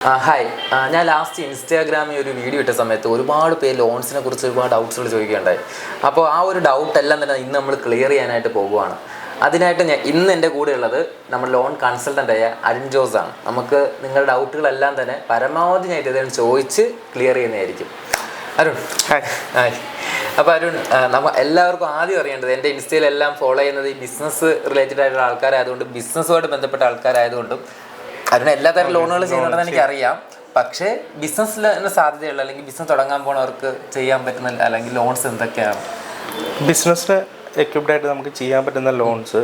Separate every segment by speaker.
Speaker 1: Hi, ഞാൻ last ഇൻസ്റ്റാഗ്രാമിൽ ഒരു വീഡിയോ ഇട്ട സമയത്ത് ഒരുപാട് പേര് ലോൺസിനെ കുറിച്ച് ഒരുപാട് ഡൗട്ട്സുകൾ ചോദിക്കുകയുണ്ടായി. അപ്പോൾ ആ ഒരു ഡൗട്ട് എല്ലാം തന്നെ ഇന്ന് നമ്മൾ ക്ലിയർ ചെയ്യാനായിട്ട് പോകുവാണ്. അതിനായിട്ട് ഇന്ന് എൻ്റെ കൂടെ ഉള്ളത് നമ്മുടെ ലോൺ കൺസൾട്ടൻ്റായ അരുൺ ജോസ് ആണ്. നമുക്ക് നിങ്ങളുടെ ഡൗട്ടുകളെല്ലാം തന്നെ പരമാവധി ഞാൻ ഇദ്ദേഹം ചോദിച്ച് ക്ലിയർ ചെയ്യുന്നതായിരിക്കും. അരുൺ, ഹായ്. അപ്പോൾ അരുൺ, എല്ലാവർക്കും ആദ്യം അറിയേണ്ടത്, എൻ്റെ ഇൻസ്റ്റയിലെല്ലാം ഫോളോ ചെയ്യുന്നത് ഈ ബിസിനസ് റിലേറ്റഡ് ആയിട്ടുള്ള ആൾക്കാരായതുകൊണ്ട്, ബിസിനസ്സുമായിട്ട് ബന്ധപ്പെട്ട ആൾക്കാരായതുകൊണ്ടും അതിന് എല്ലാ തരം ലോണുകൾ ചെയ്യുന്നുണ്ടെന്ന് എനിക്കറിയാം. പക്ഷേ ബിസിനസ്സിൽ തന്നെ സാധ്യതയുള്ള അല്ലെങ്കിൽ ബിസിനസ് തുടങ്ങാൻ പോണവർക്ക് ചെയ്യാൻ പറ്റുന്ന അല്ലെങ്കിൽ ലോൺസ് എന്തൊക്കെയാണ്?
Speaker 2: ബിസിനസ്സിന് എക്വിപ്ഡ് ആയിട്ട് നമുക്ക് ചെയ്യാൻ പറ്റുന്ന ലോൺസ്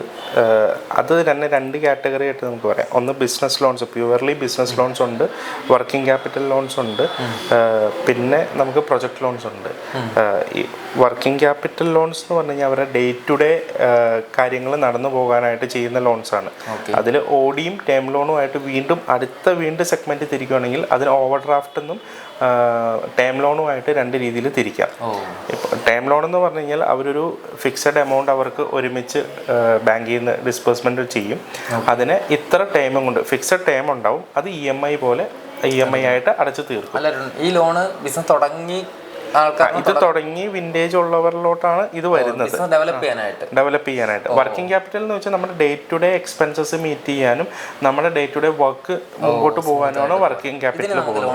Speaker 2: അത് തന്നെ രണ്ട് കാറ്റഗറി ആയിട്ട് നമുക്ക് പറയാം. ഒന്ന് business loans, purely business loans ഉണ്ട്, വർക്കിംഗ് ക്യാപിറ്റൽ ലോൺസ് ഉണ്ട്, പിന്നെ നമുക്ക് പ്രൊജക്ട് ലോൺസ് ഉണ്ട്. ഈ വർക്കിംഗ് ക്യാപിറ്റൽ ലോൺസ് എന്ന് പറഞ്ഞു കഴിഞ്ഞാൽ അവരുടെ ഡേ ടു ഡേ കാര്യങ്ങൾ നടന്നു പോകാനായിട്ട് ചെയ്യുന്ന ലോൺസാണ്. അതിൽ ഓഡിയും ടേം ലോണുമായിട്ട് വീണ്ടും സെഗ്മെൻറ്റ് തിരിക്കുകയാണെങ്കിൽ അതിന് ഓവർ ഡ്രാഫ്റ്റ് എന്നും ടേം ലോണുമായിട്ട് രണ്ട് രീതിയിൽ തിരിക്കാം. ഇപ്പോൾ ടേം ലോൺ എന്ന് പറഞ്ഞു കഴിഞ്ഞാൽ അവരൊരു ഫിക്സഡ് എമൗണ്ട് അവർക്ക് ഒരുമിച്ച് ബാങ്കിൽ നിന്ന് ഡിസ്ബേഴ്സ്മെൻറ്റ് ചെയ്യും. അതിന് ഇത്ര ടൈമും കൊണ്ട് ഫിക്സഡ് ടൈം ഉണ്ടാവും, അത് EMI പോലെ EMI ആയിട്ട് അടച്ചു തീർക്കും.
Speaker 1: ഈ ലോണ് ബിസിനസ്
Speaker 2: തുടങ്ങി വിൻറ്റേജ് ഉള്ളവരിലോട്ടാണ് ഇത് വരുന്നത്, ഡെവലപ്പ് ചെയ്യാനായിട്ട്. വർക്കിംഗ് ക്യാപിറ്റൽ എന്ന് വെച്ചാൽ നമ്മുടെ day to day expenses meet ചെയ്യാനും നമ്മുടെ ഡേ ടു ഡേ വർക്ക് മുമ്പോട്ട് പോകാനുമാണ് വർക്കിംഗ് ക്യാപിറ്റൽ പോകുന്നത്.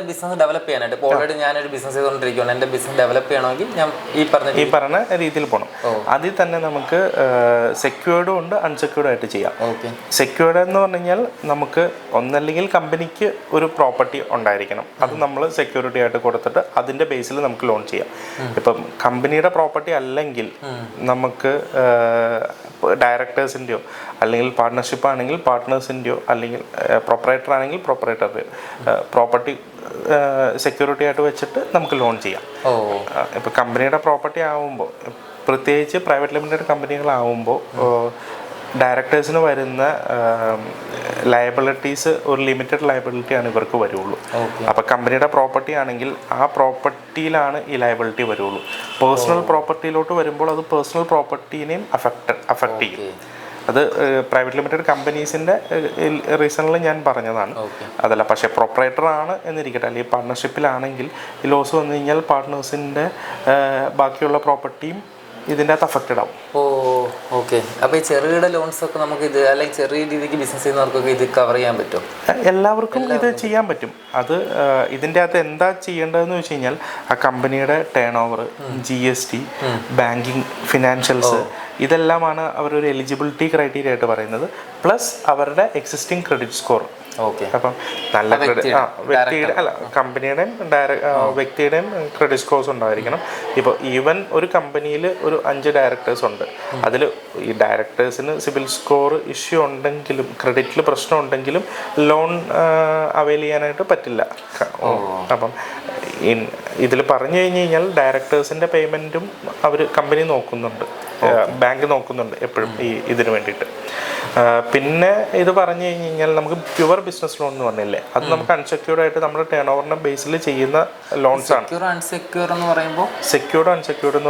Speaker 1: ബിസിനസ് ഡെവലപ്പ് ചെയ്യാനായിട്ട് ഓൾറെഡി ഞാനൊരു ബിസിനസ് ചെയ്തുകൊണ്ടിരിക്കുകയാണ്. എൻ്റെ ബിസിനസ് ഡെവലപ്പ് ചെയ്യണമെങ്കിൽ ഞാൻ ഈ പറഞ്ഞ
Speaker 2: രീതിയിൽ പോകണം. അതിൽ തന്നെ നമുക്ക് സെക്യൂർഡും ഉണ്ട്, അൺസെക്യൂർഡ് ആയിട്ട് ചെയ്യാം. സെക്യൂർഡ് എന്ന് പറഞ്ഞു കഴിഞ്ഞാൽ നമുക്ക് ഒന്നല്ലെങ്കിൽ കമ്പനിക്ക് ഒരു പ്രോപ്പർട്ടി ഉണ്ടായിരിക്കണം, അത് നമ്മൾ സെക്യൂരിറ്റി ആയിട്ട് കൊടുത്തിട്ട് അതിൻ്റെ ബേസിൽ നമുക്ക് ലോൺ ചെയ്യാം. ഇപ്പം കമ്പനിയുടെ പ്രോപ്പർട്ടി അല്ലെങ്കിൽ നമുക്ക് ഡയറക്ടേഴ്സിൻ്റെയോ അല്ലെങ്കിൽ പാർട്ട്ണർഷിപ്പ് ആണെങ്കിൽ പാർട്ട്നേഴ്സിൻ്റെയോ അല്ലെങ്കിൽ പ്രൊപ്പറേറ്റർ ആണെങ്കിൽ പ്രൊപ്പറേറ്ററുടെയോ പ്രോപ്പർട്ടി സെക്യൂരിറ്റി ആയിട്ട് വെച്ചിട്ട് നമുക്ക് ലോൺ ചെയ്യാം. ഇപ്പോൾ കമ്പനിയുടെ പ്രോപ്പർട്ടി ആവുമ്പോൾ, പ്രത്യേകിച്ച് പ്രൈവറ്റ് ലിമിറ്റഡ് കമ്പനികളാവുമ്പോൾ ഡയറക്ടേഴ്സിന് വരുന്ന ലയബിലിറ്റീസ് ഒരു ലിമിറ്റഡ് ലയബിലിറ്റിയാണ് ഇവർക്ക് വരുള്ളൂ. അപ്പോൾ കമ്പനിയുടെ പ്രോപ്പർട്ടി ആണെങ്കിൽ ആ പ്രോപ്പർട്ടിയിലാണ് ഈ ലയബിലിറ്റി വരുള്ളൂ. പേഴ്സണൽ പ്രോപ്പർട്ടിയിലോട്ട് വരുമ്പോൾ അത് പേഴ്സണൽ പ്രോപ്പർട്ടീനെയും അഫക്റ്റ് ചെയ്യും. അത് പ്രൈവറ്റ് ലിമിറ്റഡ് കമ്പനീസിൻ്റെ റീസണിൽ ഞാൻ പറഞ്ഞതാണ്, അതല്ല. പക്ഷേ പ്രൊപ്പറേറ്റർ ആണ് എന്നിരിക്കട്ടെ, അല്ലെങ്കിൽ പാർട്ട്ണർഷിപ്പിലാണെങ്കിൽ ഈ ലോസ് വന്നു കഴിഞ്ഞാൽ പാർട്ട്നേഴ്സിൻ്റെ ബാക്കിയുള്ള പ്രോപ്പർട്ടിയും ഇതിൻ്റെ അകത്ത് അഫക്റ്റഡ് ആവും.
Speaker 1: ഓക്കെ. അപ്പോൾ ഈ ചെറുകിട ലോൺസ് ഒക്കെ നമുക്ക് ഇത് അല്ലെങ്കിൽ ചെറിയ രീതിക്ക് ബിസിനസ് ചെയ്യുന്നവർക്കൊക്കെ ഇത് കവർ ചെയ്യാൻ പറ്റും?
Speaker 2: എല്ലാവർക്കും ഇത് ചെയ്യാൻ പറ്റും. അത് ഇതിൻ്റെ അകത്ത് എന്താ ചെയ്യേണ്ടതെന്ന് വെച്ച് കഴിഞ്ഞാൽ ആ കമ്പനിയുടെ turn over, GST, banking, financials, ഇതെല്ലാമാണ് അവരൊരു എലിജിബിലിറ്റി ക്രൈറ്റീരിയ ആയിട്ട് പറയുന്നത്. പ്ലസ് അവരുടെ എക്സിസ്റ്റിംഗ് ക്രെഡിറ്റ് സ്കോർ. അപ്പം നല്ല കമ്പനിയുടെയും വ്യക്തിയുടെയും ക്രെഡിറ്റ് സ്കോർസ് ഉണ്ടായിരിക്കണം. ഇപ്പോൾ ഈവൻ ഒരു കമ്പനിയിൽ ഒരു 5 ഡയറക്ടേഴ്സ് ഉണ്ട്, അതിൽ ഈ ഡയറക്ടേഴ്സിന് സിബിൽ സ്കോർ ഇഷ്യൂ ഉണ്ടെങ്കിലും ക്രെഡിറ്റിൽ പ്രശ്നം ഉണ്ടെങ്കിലും ലോൺ അവൈൽ ചെയ്യാനായിട്ട് പറ്റില്ല. അപ്പം ഇതിൽ പറഞ്ഞു കഴിഞ്ഞ് കഴിഞ്ഞാൽ ഡയറക്ടേഴ്സിൻ്റെ പേയ്മെൻറ്റും അവർ കമ്പനി നോക്കുന്നുണ്ട്, ബാങ്ക് നോക്കുന്നുണ്ട് എപ്പോഴും ഇതിന് വേണ്ടിയിട്ട്. പിന്നെ ഇത് പറഞ്ഞു കഴിഞ്ഞ് കഴിഞ്ഞാൽ നമുക്ക് പ്യുവർ ബിസിനസ് ലോൺ എന്ന് പറഞ്ഞില്ലേ, അത് നമുക്ക് അൺസെക്യൂർഡ് ആയിട്ട് നമ്മുടെ ടേൺ ഓവറിന്റെ ബേസിൽ ചെയ്യുന്ന ലോൺസ് ആണ്.
Speaker 1: സെക്യൂർഡ് അൺസെക്യൂർഡ് എന്ന്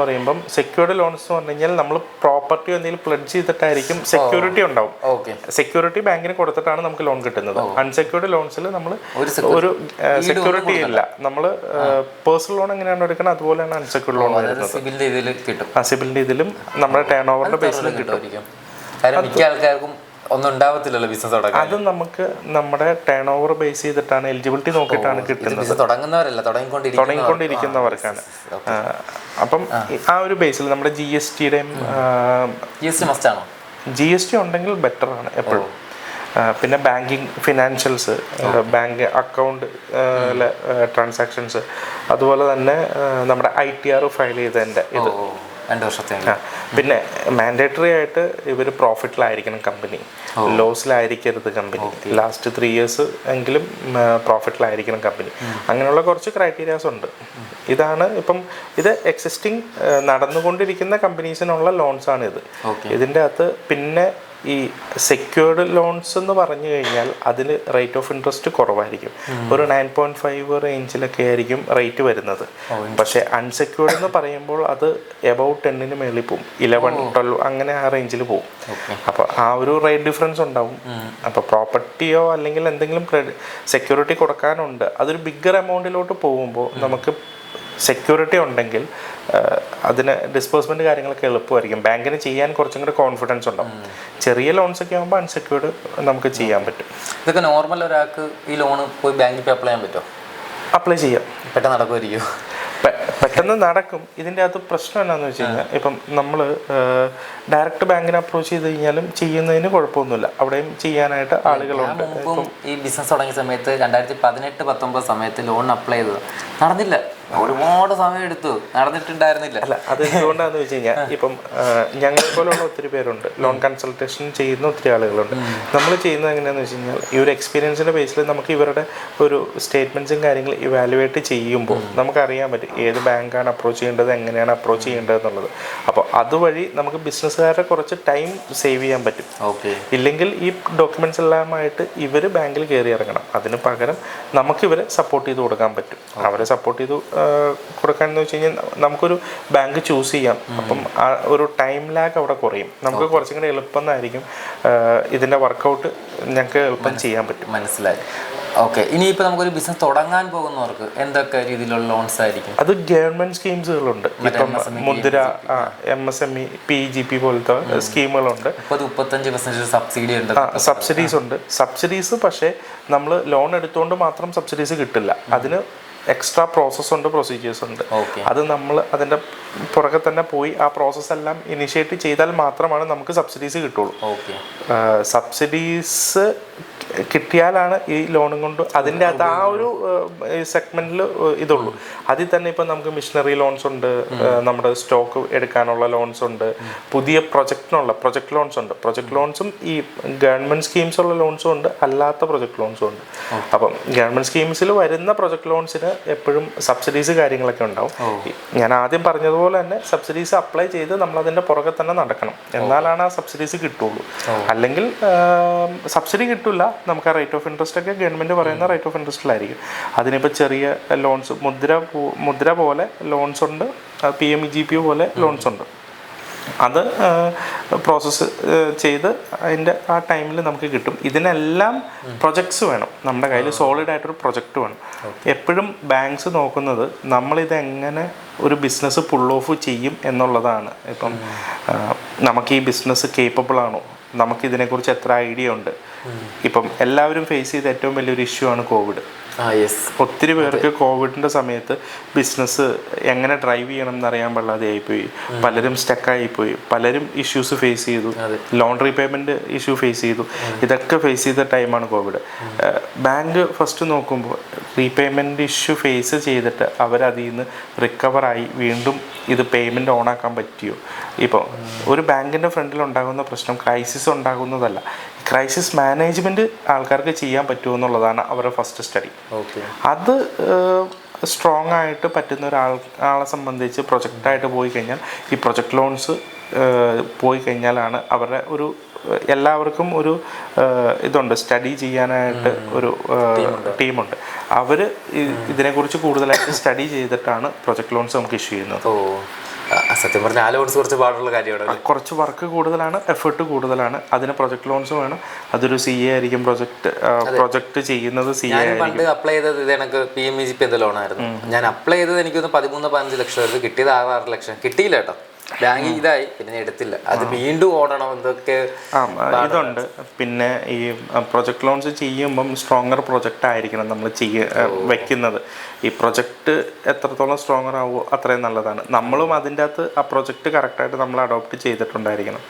Speaker 1: പറയുമ്പോൾ
Speaker 2: സെക്യൂർഡ് ലോൺസ് എന്ന് പറഞ്ഞു കഴിഞ്ഞാൽ നമ്മൾ പ്രോപ്പർട്ടി എന്തെങ്കിലും പ്ലെഡ്ജ് ചെയ്തിട്ടായിരിക്കും സെക്യൂരിറ്റി ഉണ്ടാവും. സെക്യൂരിറ്റി ബാങ്കിന് കൊടുത്തിട്ടാണ് നമുക്ക് ലോൺ കിട്ടുന്നത്. അൺസെക്യൂർഡ് ലോൺസിൽ നമ്മൾ ഒരു സെക്യൂരിറ്റി ഇല്ല. നമ്മൾ പേഴ്സണൽ ലോൺ എങ്ങനെയാണ് എടുക്കുന്നത് അതുപോലെയാണ് അൺസെക്യൂർഡ് ലോൺ വരുന്നത്. സിബിലിന്റെ ഇതിലും നമ്മുടെ ടേൺ ഓവറിന്റെ ബേസിലും കിട്ടും.
Speaker 1: മിക്ക ആൾക്കാർക്കും ഒന്നും ഉണ്ടാവത്തില്ലല്ലോ ബിസിനസ് തുടങ്ങാൻ.
Speaker 2: അത് നമുക്ക് നമ്മുടെ ടേൺ ഓവർ ബേസ് ചെയ്തിട്ടാണ്, എലിജിബിലിറ്റി നോക്കിയിട്ടാണ് കിട്ടുന്നത്.
Speaker 1: തുടങ്ങുന്നവരല്ല,
Speaker 2: തുടങ്ങിക്കൊണ്ടിരിക്കുന്നവർക്കാണ്. അപ്പം ആ ഒരു ബേസിൽ നമ്മുടെ GST ഉണ്ടെങ്കിൽ ബെറ്റർ ആണ് എപ്പോഴും. പിന്നെ banking, financials, bank account transactions, അതുപോലെ തന്നെ നമ്മുടെ ITR ഫയൽ ചെയ്തതിൻ്റെ ഇത്
Speaker 1: 2 വർഷത്തെ.
Speaker 2: പിന്നെ മാൻഡേറ്ററി ആയിട്ട് ഇവർ പ്രോഫിറ്റിലായിരിക്കണം കമ്പനി, ലോസിലായിരിക്കരുത് കമ്പനി. ലാസ്റ്റ് 3 ഇയേഴ്സ് എങ്കിലും പ്രോഫിറ്റിലായിരിക്കണം കമ്പനി. അങ്ങനെയുള്ള കുറച്ച് ക്രൈറ്റീരിയാസ് ഉണ്ട്. ഇതാണ് ഇപ്പം ഇത് എക്സിസ്റ്റിംഗ് നടന്നുകൊണ്ടിരിക്കുന്ന കമ്പനീസിനുള്ള ലോൺസ് ആണ് ഇത്. ഇതിൻ്റെ അകത്ത് പിന്നെ ഈ സെക്യൂർഡ് ലോൺസ് എന്ന് പറഞ്ഞു കഴിഞ്ഞാൽ അതിൽ റേറ്റ് ഓഫ് ഇൻട്രസ്റ്റ് കുറവായിരിക്കും. ഒരു 9.5 റേഞ്ചിലൊക്കെ ആയിരിക്കും റേറ്റ് വരുന്നത്. പക്ഷേ അൺസെക്യൂർഡ് എന്ന് പറയുമ്പോൾ അത് എബൌട്ട് 10 മേളിൽ പോകും, 11, 12 അങ്ങനെ ആ റേഞ്ചിൽ പോകും. അപ്പോൾ ആ ഒരു റേറ്റ് ഡിഫറൻസ് ഉണ്ടാവും. അപ്പോൾ പ്രോപ്പർട്ടിയോ അല്ലെങ്കിൽ എന്തെങ്കിലും സെക്യൂരിറ്റി കൊടുക്കാനുണ്ട്, അതൊരു ബിഗ്ഗർ എമൗണ്ടിലോട്ട് പോകുമ്പോൾ നമുക്ക് സെക്യൂരിറ്റി ഉണ്ടെങ്കിൽ അതിന് ഡിസ്ബേഴ്സ്മെൻറ്റ് കാര്യങ്ങളൊക്കെ എളുപ്പമായിരിക്കും. ബാങ്കിന് ചെയ്യാൻ കുറച്ചും കൂടി കോൺഫിഡൻസ് ഉണ്ടാവും. ചെറിയ ലോൺസ് ഒക്കെ ആകുമ്പോൾ അൺസെക്യൂർഡ് നമുക്ക് ചെയ്യാൻ പറ്റും.
Speaker 1: ഇതൊക്കെ നോർമൽ ഒരാൾക്ക് ഈ ലോൺ പോയി ബാങ്കിൽ പോയി അപ്ലൈ ചെയ്യാൻ പറ്റുമോ?
Speaker 2: അപ്ലൈ ചെയ്യാം.
Speaker 1: പെട്ടെന്ന് നടക്കുമായിരിക്കും.
Speaker 2: പെട്ടെന്ന് നടക്കും. ഇതിൻ്റെ അകത്ത് പ്രശ്നം എന്താണെന്ന് വെച്ച് കഴിഞ്ഞാൽ ഇപ്പം നമ്മൾ ഡയറക്റ്റ് ബാങ്കിനെ അപ്രോച്ച് ചെയ്ത് കഴിഞ്ഞാലും ചെയ്യുന്നതിന് കുഴപ്പമൊന്നുമില്ല, അവിടെയും ചെയ്യാനായിട്ട് ആളുകളുണ്ട്.
Speaker 1: ഈ ബിസിനസ് തുടങ്ങിയ സമയത്ത് 2018-19 സമയത്ത് ലോൺ അപ്ലൈ ചെയ്തത് നടന്നില്ല. ഒരുപാട് സമയം എടുത്തു, നടന്നിട്ടുണ്ടായിരുന്നില്ല.
Speaker 2: അല്ല, അത് എന്തുകൊണ്ടാണെന്ന് വെച്ച് കഴിഞ്ഞാൽ ഇപ്പം ഞങ്ങളെ പോലുള്ള ഒത്തിരി പേരുണ്ട്, ലോൺ കൺസൾട്ടേഷൻ ചെയ്യുന്ന ഒത്തിരി ആളുകളുണ്ട്. നമ്മൾ ചെയ്യുന്നത് എങ്ങനെയാണെന്ന് വെച്ച് കഴിഞ്ഞാൽ ഈ ഒരു എക്സ്പീരിയൻസിൻ്റെ ബേസിൽ നമുക്ക് ഇവരുടെ ഒരു സ്റ്റേറ്റ്മെൻറ്റ്സും കാര്യങ്ങൾ ഇവാലുവേറ്റ് ചെയ്യുമ്പോൾ നമുക്കറിയാൻ പറ്റും ഏത് ബാങ്കാണ് അപ്രോച്ച് ചെയ്യേണ്ടത്, എങ്ങനെയാണ് അപ്രോച്ച് ചെയ്യേണ്ടത് എന്നുള്ളത്. അപ്പോൾ അതുവഴി നമുക്ക് ബിസിനസ്സുകാരുടെ കുറച്ച് ടൈം സേവ് ചെയ്യാൻ പറ്റും. ഇല്ലെങ്കിൽ ഈ ഡോക്യുമെൻറ്റ്സ് എല്ലാമായിട്ട് ഇവർ ബാങ്കിൽ കയറി ഇറങ്ങണം. അതിന് പകരം നമുക്ക് ഇവരെ സപ്പോർട്ട് ചെയ്ത് കൊടുക്കാൻ പറ്റും. അവരെ സപ്പോർട്ട് ചെയ്ത് കൊടുക്കാനെന്ന് വെച്ച് കഴിഞ്ഞാൽ നമുക്കൊരു ബാങ്ക് ചൂസ് ചെയ്യാം. അപ്പം ആ ഒരു ടൈം ലാഗ് അവിടെ കുറയും. നമുക്ക് കുറച്ചും കൂടി എളുപ്പം എന്നായിരിക്കും ഇതിൻ്റെ വർക്കൗട്ട് ഞങ്ങൾക്ക് എളുപ്പം ചെയ്യാൻ പറ്റും.
Speaker 1: മനസ്സിലായി. ഓക്കെ, ഇനിയിപ്പോൾ നമുക്കൊരു ബിസിനസ് തുടങ്ങാൻ പോകുന്നവർക്ക് എന്തൊക്കെ രീതിയിലുള്ള ലോൺസ് ആയിരിക്കും?
Speaker 2: അത് ഗവൺമെന്റ് സ്കീംസുകളുണ്ട്. ഇപ്പം മുദ്ര, MSME, PGP പോലത്തെ സ്കീമുകളുണ്ട്.
Speaker 1: 35% സബ്സിഡി ഉണ്ട്.
Speaker 2: സബ്സിഡീസ് ഉണ്ട്. സബ്സിഡീസ് പക്ഷേ നമ്മൾ ലോൺ എടുത്തുകൊണ്ട് മാത്രം സബ്സിഡീസ് കിട്ടില്ല. അതിന് എക്സ്ട്രാ പ്രോസസ്സ് ഉണ്ട്, പ്രൊസീജിയേഴ്സ് ഉണ്ട്. അത് നമ്മൾ അതിൻ്റെ പുറകെ തന്നെ പോയി ആ പ്രോസസ്സ് എല്ലാം ഇനിഷ്യേറ്റ് ചെയ്താൽ മാത്രമാണ് നമുക്ക് സബ്സിഡീസ് കിട്ടുള്ളൂ. സബ്സിഡീസ് കിട്ടിയാലാണ് ഈ ലോണും കൊണ്ട് അതിൻ്റെ അകത്ത് ആ ഒരു സെഗ്മെന്റിൽ ഇതുള്ളൂ. അതിൽ തന്നെ ഇപ്പം നമുക്ക് മിഷനറി ലോൺസ് ഉണ്ട്, നമ്മുടെ സ്റ്റോക്ക് എടുക്കാനുള്ള ലോൺസ് ഉണ്ട്, പുതിയ പ്രൊജക്ട് ലോൺസ് ഉണ്ട്. പ്രൊജക്ട് ലോൺസും ഈ ഗവൺമെന്റ് സ്കീംസ് ഉള്ള ലോൺസും ഉണ്ട്, അല്ലാത്ത പ്രൊജക്ട് ലോൺസും ഉണ്ട്. അപ്പം ഗവൺമെന്റ് സ്കീംസിൽ വരുന്ന പ്രൊജക്ട് ലോൺസിന് എപ്പോഴും സബ്സിഡീസ് കാര്യങ്ങളൊക്കെ ഉണ്ടാവും. ഞാൻ ആദ്യം പറഞ്ഞതുപോലെ തന്നെ സബ്സിഡീസ് അപ്ലൈ ചെയ്ത് നമ്മൾ അതിൻ്റെ പുറകെ തന്നെ നടക്കണം, എന്നാലാണ് ആ സബ്സിഡീസ് കിട്ടുള്ളൂ. അല്ലെങ്കിൽ സബ്സിഡി കിട്ടില്ല. നമുക്ക് ആ റേറ്റ് ഓഫ് ഇൻട്രസ്റ്റ് ഒക്കെ ഗവൺമെൻറ് പറയുന്ന റേറ്റ് ഓഫ് ഇൻട്രസ്റ്റിലായിരിക്കും. അതിനിപ്പോൾ ചെറിയ ലോൺസ് മുദ്ര പോലെ ലോൺസ് ഉണ്ട്, PMGP പോലെ ലോൺസ് ഉണ്ട്. അത് പ്രോസസ്സ് ചെയ്ത് അതിൻ്റെ ആ ടൈമിൽ നമുക്ക് കിട്ടും. ഇതിനെല്ലാം പ്രൊജക്ട്സ് വേണം, നമ്മുടെ കയ്യിൽ സോളിഡ് ആയിട്ടൊരു പ്രൊജക്റ്റ് വേണം. എപ്പോഴും ബാങ്ക്സ് നോക്കുന്നത് നമ്മളിതെങ്ങനെ ഒരു ബിസിനസ് പുൾ ഓഫ് ചെയ്യും എന്നുള്ളതാണ്. ഇപ്പം നമുക്ക് ഈ ബിസിനസ് കേപ്പബിൾ ആണോ, നമുക്കിതിനെക്കുറിച്ച് എത്ര ഐഡിയ ഉണ്ട്. ഇപ്പം എല്ലാവരും ഫേസ് ചെയ്ത ഏറ്റവും വലിയൊരു ഇഷ്യൂ ആണ് കോവിഡ്. ഒത്തിരി പേർക്ക് കോവിഡിൻ്റെ സമയത്ത് ബിസിനസ് എങ്ങനെ ഡ്രൈവ് ചെയ്യണം എന്നറിയാൻ പാടില്ലാതെ ആയിപ്പോയി. പലരും സ്റ്റക്കായിപ്പോയി, പലരും ഇഷ്യൂസ് ഫേസ് ചെയ്തു, ലോൺ റീപേയ്മെൻറ്റ് ഇഷ്യൂ ഫേസ് ചെയ്തു. ഇതൊക്കെ ഫേസ് ചെയ്ത ടൈമാണ് കോവിഡ്. ബാങ്ക് ഫസ്റ്റ് നോക്കുമ്പോൾ റീപേയ്മെൻറ്റ് ഇഷ്യൂ ഫേസ് ചെയ്തിട്ട് അവരതിൽ നിന്ന് റിക്കവറായി വീണ്ടും ഇത് പേയ്മെൻറ്റ് ഓണാക്കാൻ പറ്റിയോ. ഇപ്പോൾ ഒരു ബാങ്കിൻ്റെ ഫ്രണ്ടിൽ ഉണ്ടാകുന്ന പ്രശ്നം ക്രൈസിസ് ഉണ്ടാകുന്നതല്ല, ക്രൈസിസ് മാനേജ്മെൻറ്റ് ആൾക്കാർക്ക് ചെയ്യാൻ പറ്റുമോ എന്നുള്ളതാണ് അവരുടെ ഫസ്റ്റ് സ്റ്റഡി. അത് സ്ട്രോങ് ആയിട്ട് പറ്റുന്ന ഒരാളെ സംബന്ധിച്ച് പ്രൊജക്റ്റായിട്ട് പോയി കഴിഞ്ഞാൽ, ഈ പ്രൊജക്ട് ലോൺസ് പോയി കഴിഞ്ഞാലാണ് അവരുടെ ഒരു എല്ലാവർക്കും ഒരു ഇതുണ്ട്, സ്റ്റഡി ചെയ്യാനായിട്ട് ഒരു ടീമുണ്ട്. അവർ ഇതിനെക്കുറിച്ച് കൂടുതലായിട്ട് സ്റ്റഡി ചെയ്തിട്ടാണ് പ്രൊജക്ട് ലോൺസ് നമുക്ക് ഇഷ്യൂ ചെയ്യുന്നത്.
Speaker 1: സത്യം പറഞ്ഞാൽ ആ ലോൺസ് കുറച്ച് പാടുള്ള കാര്യമാണ്.
Speaker 2: കുറച്ച് വർക്ക് കൂടുതലാണ്, എഫേർട്ട് കൂടുതലാണ്. അതിന് പ്രൊജക്ട് ലോൺസ് വേണം. അതൊരു CA ആയിരിക്കും പ്രൊജക്ട് ചെയ്യുന്നത്.
Speaker 1: ഞാൻ പണ്ട് അപ്ലൈ ചെയ്തത് ഇത് എനിക്ക് PMGP എന്ന ലോണായിരുന്നു. ഞാൻ അപ്ലൈ ചെയ്തത് എനിക്കൊന്ന് 13-15 ലക്ഷം ആയിരുന്നു. കിട്ടിയത് 6 ലക്ഷം. കിട്ടിയില്ല കേട്ടോ, ബാങ്ക് ഇതായി, പിന്നെ എടുത്തില്ല. അത് വീണ്ടും ഓടണം, എന്തൊക്കെ
Speaker 2: ഇതുണ്ട്. പിന്നെ ഈ പ്രൊജക്ട് ലോൺസ് ചെയ്യുമ്പം സ്ട്രോങ്ങർ പ്രൊജക്റ്റ് ആയിരിക്കണം നമ്മൾ വെക്കുന്നത്. ഈ പ്രൊജക്റ്റ് എത്രത്തോളം സ്ട്രോങ്ങർ ആവുമോ അത്രയും നല്ലതാണ്. നമ്മളും അതിൻ്റെ അകത്ത് ആ പ്രൊജക്റ്റ് കറക്റ്റായിട്ട് നമ്മൾ അഡോപ്റ്റ് ചെയ്തിട്ടുണ്ടായിരിക്കണം.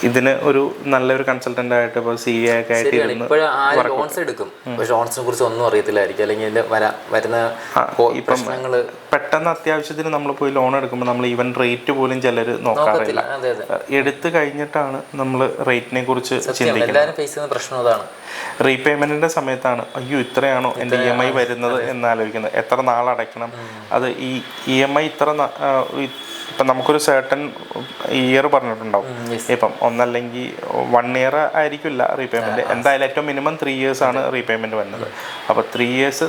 Speaker 2: ഇതിന് ഒരു നല്ലൊരു കൺസൾട്ടൻ്റ് ആയിട്ട് ഇപ്പോൾ CA ഒക്കെ ആയിട്ട്
Speaker 1: ലോൺസ് എടുക്കും, പക്ഷേ ലോൺസിനെ കുറിച്ച് ഒന്നും അറിയത്തില്ലായിരിക്കും. അല്ലെങ്കിൽ വരുന്ന പ്രശ്നങ്ങൾ
Speaker 2: പെട്ടെന്ന് അത്യാവശ്യത്തിന് നമ്മൾ പോയി ലോൺ എടുക്കുമ്പോൾ നമ്മൾ ഈവൻ റേറ്റ് പോലും ചിലർ നോക്കാറില്ല. എടുത്തു കഴിഞ്ഞിട്ടാണ് നമ്മൾ റേറ്റിനെ കുറിച്ച് ചിന്തിക്കുന്നത്. റീപേയ്മെന്റിന്റെ സമയത്താണ് അയ്യോ ഇത്രയാണോ എൻ്റെ EMI വരുന്നത് എന്നാലോചിക്കുന്നത്. എത്ര നാളടയ്ക്കണം, അത് ഈ EMI ഇപ്പം നമുക്കൊരു സർട്ടൻ ഇയർ പറഞ്ഞിട്ടുണ്ടാവും. ഇപ്പം ഒന്നല്ലെങ്കിൽ 1 ഇയർ ആയിരിക്കില്ല റീപേയ്മെൻറ്റ്, എന്തായാലും ഏറ്റവും മിനിമം 3 ഇയേഴ്സ് ആണ് റീപേയ്മെൻറ്റ് വരുന്നത്. അപ്പോൾ 3 ഇയേഴ്സ്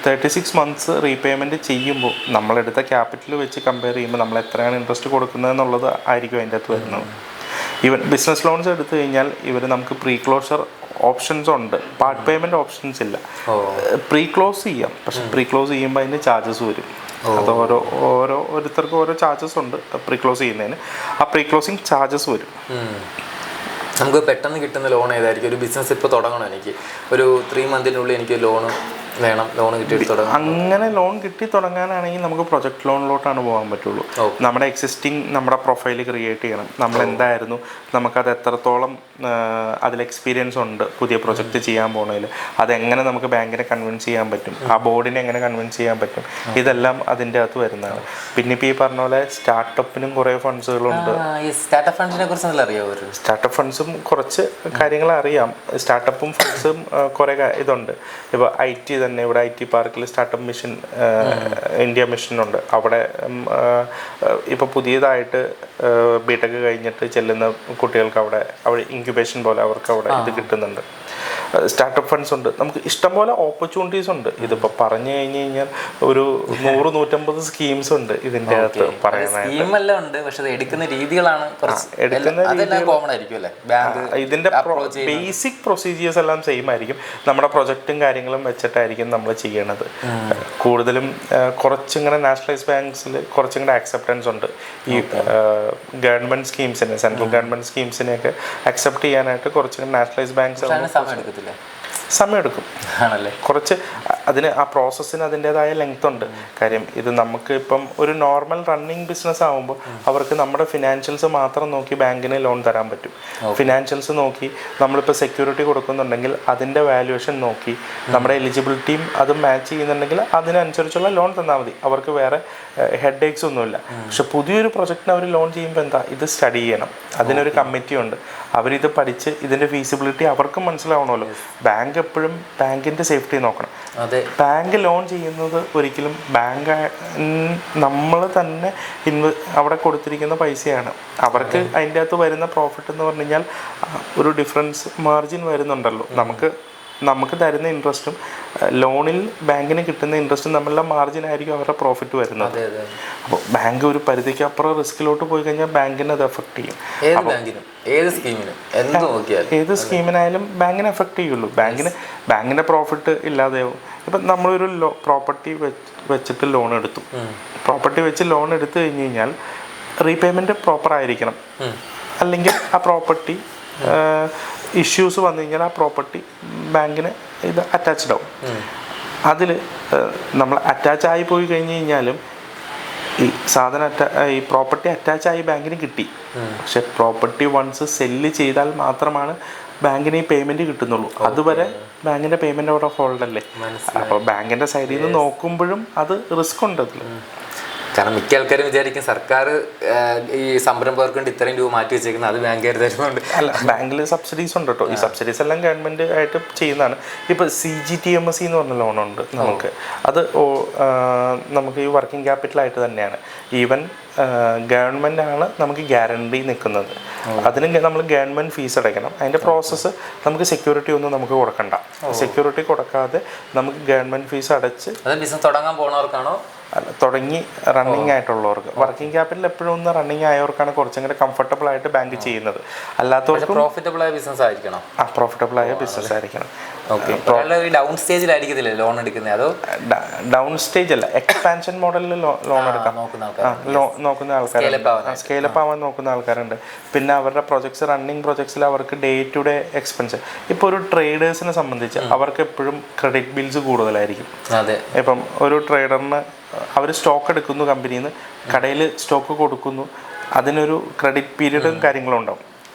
Speaker 2: 36 മന്ത്സ് റീപേയ്മെൻറ്റ് ചെയ്യുമ്പോൾ നമ്മളെടുത്ത ക്യാപിറ്റൽ വെച്ച് കമ്പയർ ചെയ്യുമ്പോൾ നമ്മൾ എത്രയാണ് ഇൻട്രസ്റ്റ് കൊടുക്കുന്നത് എന്നുള്ളത് ആയിരിക്കും അതിൻ്റെ അകത്ത് വരുന്നത്. ഈവൻ ബിസിനസ് ലോൺസ് എടുത്തു കഴിഞ്ഞാൽ ഇവർ നമുക്ക് പ്രീ ക്ലോഷർ ഓപ്ഷൻസ് ഉണ്ട്, പാർട്ട് പേയ്മെൻറ്റ് ഓപ്ഷൻസ് ഇല്ല. പ്രീ ക്ലോസ് ചെയ്യാം, പക്ഷെ പ്രീ ക്ലോസ് ചെയ്യുമ്പോൾ അതിന് ചാർജസ് വരും. അത് ഓരോരുത്തർക്കും ഓരോ ചാർജസ് ഉണ്ട് പ്രീ ക്ലോസ് ചെയ്യുന്നതിന്. ആ പ്രീ ക്ലോസിങ് ചാർജസ് വരും.
Speaker 1: നമുക്ക് പെട്ടെന്ന് കിട്ടുന്ന ലോൺ ഏതായിരിക്കും? ഒരു ബിസിനസ് ഇപ്പോൾ തുടങ്ങണം, എനിക്ക് ഒരു 3 മന്തിനുള്ളിൽ എനിക്ക് ലോൺ വേണം, ലോൺ കിട്ടി തുടങ്ങാം.
Speaker 2: അങ്ങനെ ലോൺ കിട്ടി തുടങ്ങാനാണെങ്കിൽ നമുക്ക് പ്രൊജക്ട് ലോണിലോട്ടാണ് പോകാൻ പറ്റുള്ളൂ. നമ്മുടെ എക്സിസ്റ്റിംഗ് നമ്മുടെ പ്രൊഫൈൽ ക്രിയേറ്റ് ചെയ്യണം. നമ്മൾ എന്തായിരുന്നു, നമുക്കത് എത്രത്തോളം അതിൽ എക്സ്പീരിയൻസ് ഉണ്ട് പുതിയ പ്രൊജക്റ്റ് ചെയ്യാൻ പോണതിൽ, അതെങ്ങനെ നമുക്ക് ബാങ്കിനെ കൺവിൻസ് ചെയ്യാൻ പറ്റും, ആ ബോർഡിനെ എങ്ങനെ കൺവിൻസ് ചെയ്യാൻ പറ്റും, ഇതെല്ലാം അതിൻ്റെ അകത്ത് വരുന്നതാണ്. പിന്നെ ഇപ്പോൾ ഈ പറഞ്ഞ പോലെ സ്റ്റാർട്ടപ്പിനും കുറേ ഫണ്ട്സുകളുണ്ട്.
Speaker 1: സ്റ്റാർട്ടപ്പ് ഫണ്ട്സിനെ കുറിച്ച് നല്ല അറിയാമോ?
Speaker 2: സ്റ്റാർട്ടപ്പ് ഫണ്ട്സും കുറച്ച് കാര്യങ്ങൾ അറിയാം. സ്റ്റാർട്ടപ്പും ഫണ്ട്സും കുറേ ഇതുണ്ട്. ഇപ്പോൾ IT തന്നെ, ഇവിടെ IT പാർക്കിൽ സ്റ്റാർട്ടപ്പ് മിഷൻ, ഇന്ത്യ മിഷൻ ഉണ്ട്. അവിടെ ഇപ്പോൾ പുതിയതായിട്ട് ബിടെക് കഴിഞ്ഞിട്ട് ചെല്ലുന്ന കുട്ടികൾക്ക് അവിടെ ഇൻക്യുബേഷൻ പോലെ അവർക്ക് അവിടെ ഇത് കിട്ടുന്നുണ്ട്. സ്റ്റാർട്ടപ്പ് ഫണ്ട്സ് ഉണ്ട്. നമുക്ക് ഇഷ്ടംപോലെ ഓപ്പർച്യൂണിറ്റീസ് ഉണ്ട്. ഇതിപ്പോൾ പറഞ്ഞു കഴിഞ്ഞ് കഴിഞ്ഞാൽ ഒരു 100-150 സ്കീംസ് ഉണ്ട് ഇതിൻ്റെ അകത്ത് പറയാനായിട്ട്. ഇതിൻ്റെ ബേസിക് പ്രൊസീജിയേഴ്സ് എല്ലാം സെയിം ആയിരിക്കും. നമ്മുടെ പ്രൊജക്റ്റും കാര്യങ്ങളും വെച്ചിട്ടായിരിക്കും നമ്മൾ ചെയ്യണത്. കൂടുതലും കുറച്ചിങ്ങനെ നാഷണലൈസ് ബാങ്ക്സിൽ കുറച്ചിങ്ങനെ ആക്സെപ്റ്റൻസ് ഉണ്ട്. ഈ ഗവൺമെൻറ് സ്കീംസിനെ, സെൻട്രൽ ഗവൺമെൻറ് സ്കീംസിനെയൊക്കെ അക്സെപ്റ്റ് ചെയ്യാനായിട്ട് കുറച്ചിങ്ങനെ നാഷണലൈസ് ബാങ്ക്സ് സമയമെടുക്കും. കുറച്ച് അതിന് ആ പ്രോസസ്സിന് അതിൻ്റെതായ ലെങ്ത് ഉണ്ട്. കാര്യം ഇത് നമുക്ക് ഇപ്പം ഒരു നോർമൽ റണ്ണിങ് ബിസിനസ് ആകുമ്പോൾ അവർക്ക് നമ്മുടെ ഫിനാൻഷ്യൽസ് മാത്രം നോക്കി ബാങ്കിന് ലോൺ തരാൻ പറ്റും. ഫിനാൻഷ്യൽസ് നോക്കി നമ്മളിപ്പോൾ സെക്യൂരിറ്റി കൊടുക്കുന്നുണ്ടെങ്കിൽ അതിൻ്റെ വാല്യുവേഷൻ നോക്കി നമ്മുടെ എലിജിബിലിറ്റിയും അത് മാച്ച് ചെയ്യുന്നുണ്ടെങ്കിൽ അതിനനുസരിച്ചുള്ള ലോൺ തന്നാൽ മതി. അവർക്ക് വേറെ ഹെഡ് ഏക്സ് ഒന്നുമില്ല. പക്ഷെ പുതിയൊരു പ്രൊജക്റ്റിന് അവർ ലോൺ ചെയ്യുമ്പോൾ എന്താ, ഇത് സ്റ്റഡി ചെയ്യണം. അതിനൊരു കമ്മിറ്റി ഉണ്ട്. അവരിത് പഠിച്ച് ഇതിൻ്റെ ഫീസിബിലിറ്റി അവർക്കും മനസ്സിലാവണമല്ലോ. ബാങ്ക് എപ്പോഴും ബാങ്കിൻ്റെ സേഫ്റ്റി നോക്കണം. ബാങ്ക് ലോൺ ചെയ്യുന്നത് ഒരിക്കലും ബാങ്ക് നമ്മൾ തന്നെ അവിടെ കൊടുത്തിരിക്കുന്ന പൈസയാണ്. അവർക്ക് അതിൻ്റെ അകത്ത് വരുന്ന പ്രോഫിറ്റ് എന്ന് പറഞ്ഞു കഴിഞ്ഞാൽ ഒരു ഡിഫറൻസ് മാർജിൻ വരുന്നുണ്ടല്ലോ. നമുക്ക് തരുന്ന ഇൻട്രസ്റ്റും ലോണിൽ ബാങ്കിന് കിട്ടുന്ന ഇൻട്രസ്റ്റും തമ്മിലുള്ള മാർജിൻ ആയിരിക്കും അവരുടെ പ്രോഫിറ്റ് വരുന്നത്. അപ്പോൾ ബാങ്ക് ഒരു പരിധിക്ക് അപ്പുറം റിസ്കിലോട്ട് പോയി കഴിഞ്ഞാൽ ബാങ്കിനെ അത് എഫക്ട് ചെയ്യും. ഏത് സ്കീമിനായാലും ബാങ്കിനെ എഫക്ട് ചെയ്യുള്ളൂ. ബാങ്കിൻ്റെ പ്രോഫിറ്റ് ഇല്ലാതെയാവും. ഇപ്പം നമ്മളൊരു പ്രോപ്പർട്ടി വെച്ചിട്ട് ലോൺ എടുത്തു. പ്രോപ്പർട്ടി വെച്ച് ലോൺ എടുത്തു കഴിഞ്ഞ് കഴിഞ്ഞാൽ റീപേയ്മെൻറ്റ് പ്രോപ്പർ ആയിരിക്കണം. അല്ലെങ്കിൽ ആ പ്രോപ്പർട്ടി ഇഷ്യൂസ് വന്നു കഴിഞ്ഞാൽ ആ പ്രോപ്പർട്ടി ബാങ്കിന് ഇത് അറ്റാച്ച്ഡ് ആവും. അതിൽ നമ്മൾ അറ്റാച്ച് ആയി പോയി കഴിഞ്ഞ് കഴിഞ്ഞാലും ഈ പ്രോപ്പർട്ടി അറ്റാച്ചായി ബാങ്കിന് കിട്ടി. പക്ഷെ പ്രോപ്പർട്ടി വൺസ് സെല്ല് ചെയ്താൽ മാത്രമാണ് ബാങ്കിന് ഈ പേയ്മെൻറ്റ് കിട്ടുന്നുള്ളൂ. അതുവരെ ബാങ്കിൻ്റെ പേയ്മെൻറ്റ് അവിടെ ഹോൾഡ് അല്ലേ. അപ്പോൾ ബാങ്കിൻ്റെ സൈഡിൽ നിന്ന് നോക്കുമ്പോഴും അത് റിസ്ക് ഉണ്ട് അതിൽ.
Speaker 1: കാരണം മിക്ക ആൾക്കാരും വിചാരിക്കും സർക്കാർ ഈ സംരംഭകർക്ക് വേണ്ടി ഇത്രയും രൂപ മാറ്റി വെച്ചേക്കുന്നത് അത് ബാങ്കുകാർ തരുന്നുണ്ട്.
Speaker 2: അല്ല, ബാങ്കിൽ സബ്സിഡീസ് ഉണ്ട് കേട്ടോ. ഈ സബ്സിഡീസ് എല്ലാം ഗവൺമെൻറ് ആയിട്ട് ചെയ്യുന്നതാണ്. ഇപ്പോൾ CGTMSE എന്ന് പറഞ്ഞ ലോണുണ്ട് നമുക്ക്. അത് നമുക്ക് ഈ വർക്കിംഗ് ക്യാപിറ്റലായിട്ട് തന്നെയാണ്. ഈവൻ ഗവൺമെൻറ്റാണ് നമുക്ക് ഗ്യാരണ്ടി നിൽക്കുന്നത്. അതിന് നമ്മൾ ഗവൺമെൻറ് ഫീസ് അടയ്ക്കണം. അതിൻ്റെ പ്രോസസ്സ് നമുക്ക് സെക്യൂരിറ്റി ഒന്നും നമുക്ക് കൊടുക്കണ്ട. സെക്യൂരിറ്റി കൊടുക്കാതെ നമുക്ക് ഗവൺമെൻറ് ഫീസ് അടച്ച്
Speaker 1: ബിസിനസ് തുടങ്ങാൻ പോകുന്നവർക്കാണോ?
Speaker 2: അല്ല, തുടങ്ങി റണ്ണിങ് ആയിട്ടുള്ളവർക്ക്. വർക്കിംഗ് ക്യാപിറ്റൽ എപ്പോഴും ഒന്ന് റണ്ണിങ് ആയവർക്കാണ് കുറച്ചും കൂടെ കംഫർട്ടബിൾ ആയിട്ട് ബാങ്ക് ചെയ്യുന്നത്. അല്ലാത്തവർക്ക്
Speaker 1: പ്രോഫിറ്റബിൾ ആയ ബിസിനസ് ആയിരിക്കണം.
Speaker 2: പ്രോഫിറ്റബിൾ ആയ ബിസിനസ് ആയിരിക്കണം.
Speaker 1: ഡൗൺ സ്റ്റേജിലായിരിക്കത്തില്ലേ ലോൺ എടുക്കുന്നത്? അതോ
Speaker 2: ഡൗൺ സ്റ്റേജ് അല്ല, എക്സ്പാൻഷൻ മോഡലിൽ ലോൺ എടുക്കാം നോക്കുന്ന ആൾക്കാരുണ്ട്. സ്കെയിലപ്പ് ആവാൻ നോക്കുന്ന ആൾക്കാരുണ്ട്. പിന്നെ അവരുടെ പ്രൊജക്ട്സ്, റണ്ണിങ് പ്രൊജക്ട്സിൽ അവർക്ക് ഡേ ടു ഡേ എക്സ്പെൻസ്. ഇപ്പോൾ ഒരു ട്രേഡേഴ്സിനെ സംബന്ധിച്ച് അവർക്ക് എപ്പോഴും ക്രെഡിറ്റ് ബിൽസ് കൂടുതലായിരിക്കും. ഇപ്പം ഒരു ട്രേഡറിന് അവർ സ്റ്റോക്ക് എടുക്കുന്നു, കമ്പനിയിൽ നിന്ന് കടയിൽ സ്റ്റോക്ക് കൊടുക്കുന്നു, അതിനൊരു ക്രെഡിറ്റ് പീരീഡും കാര്യങ്ങളും ഉണ്ടാവും.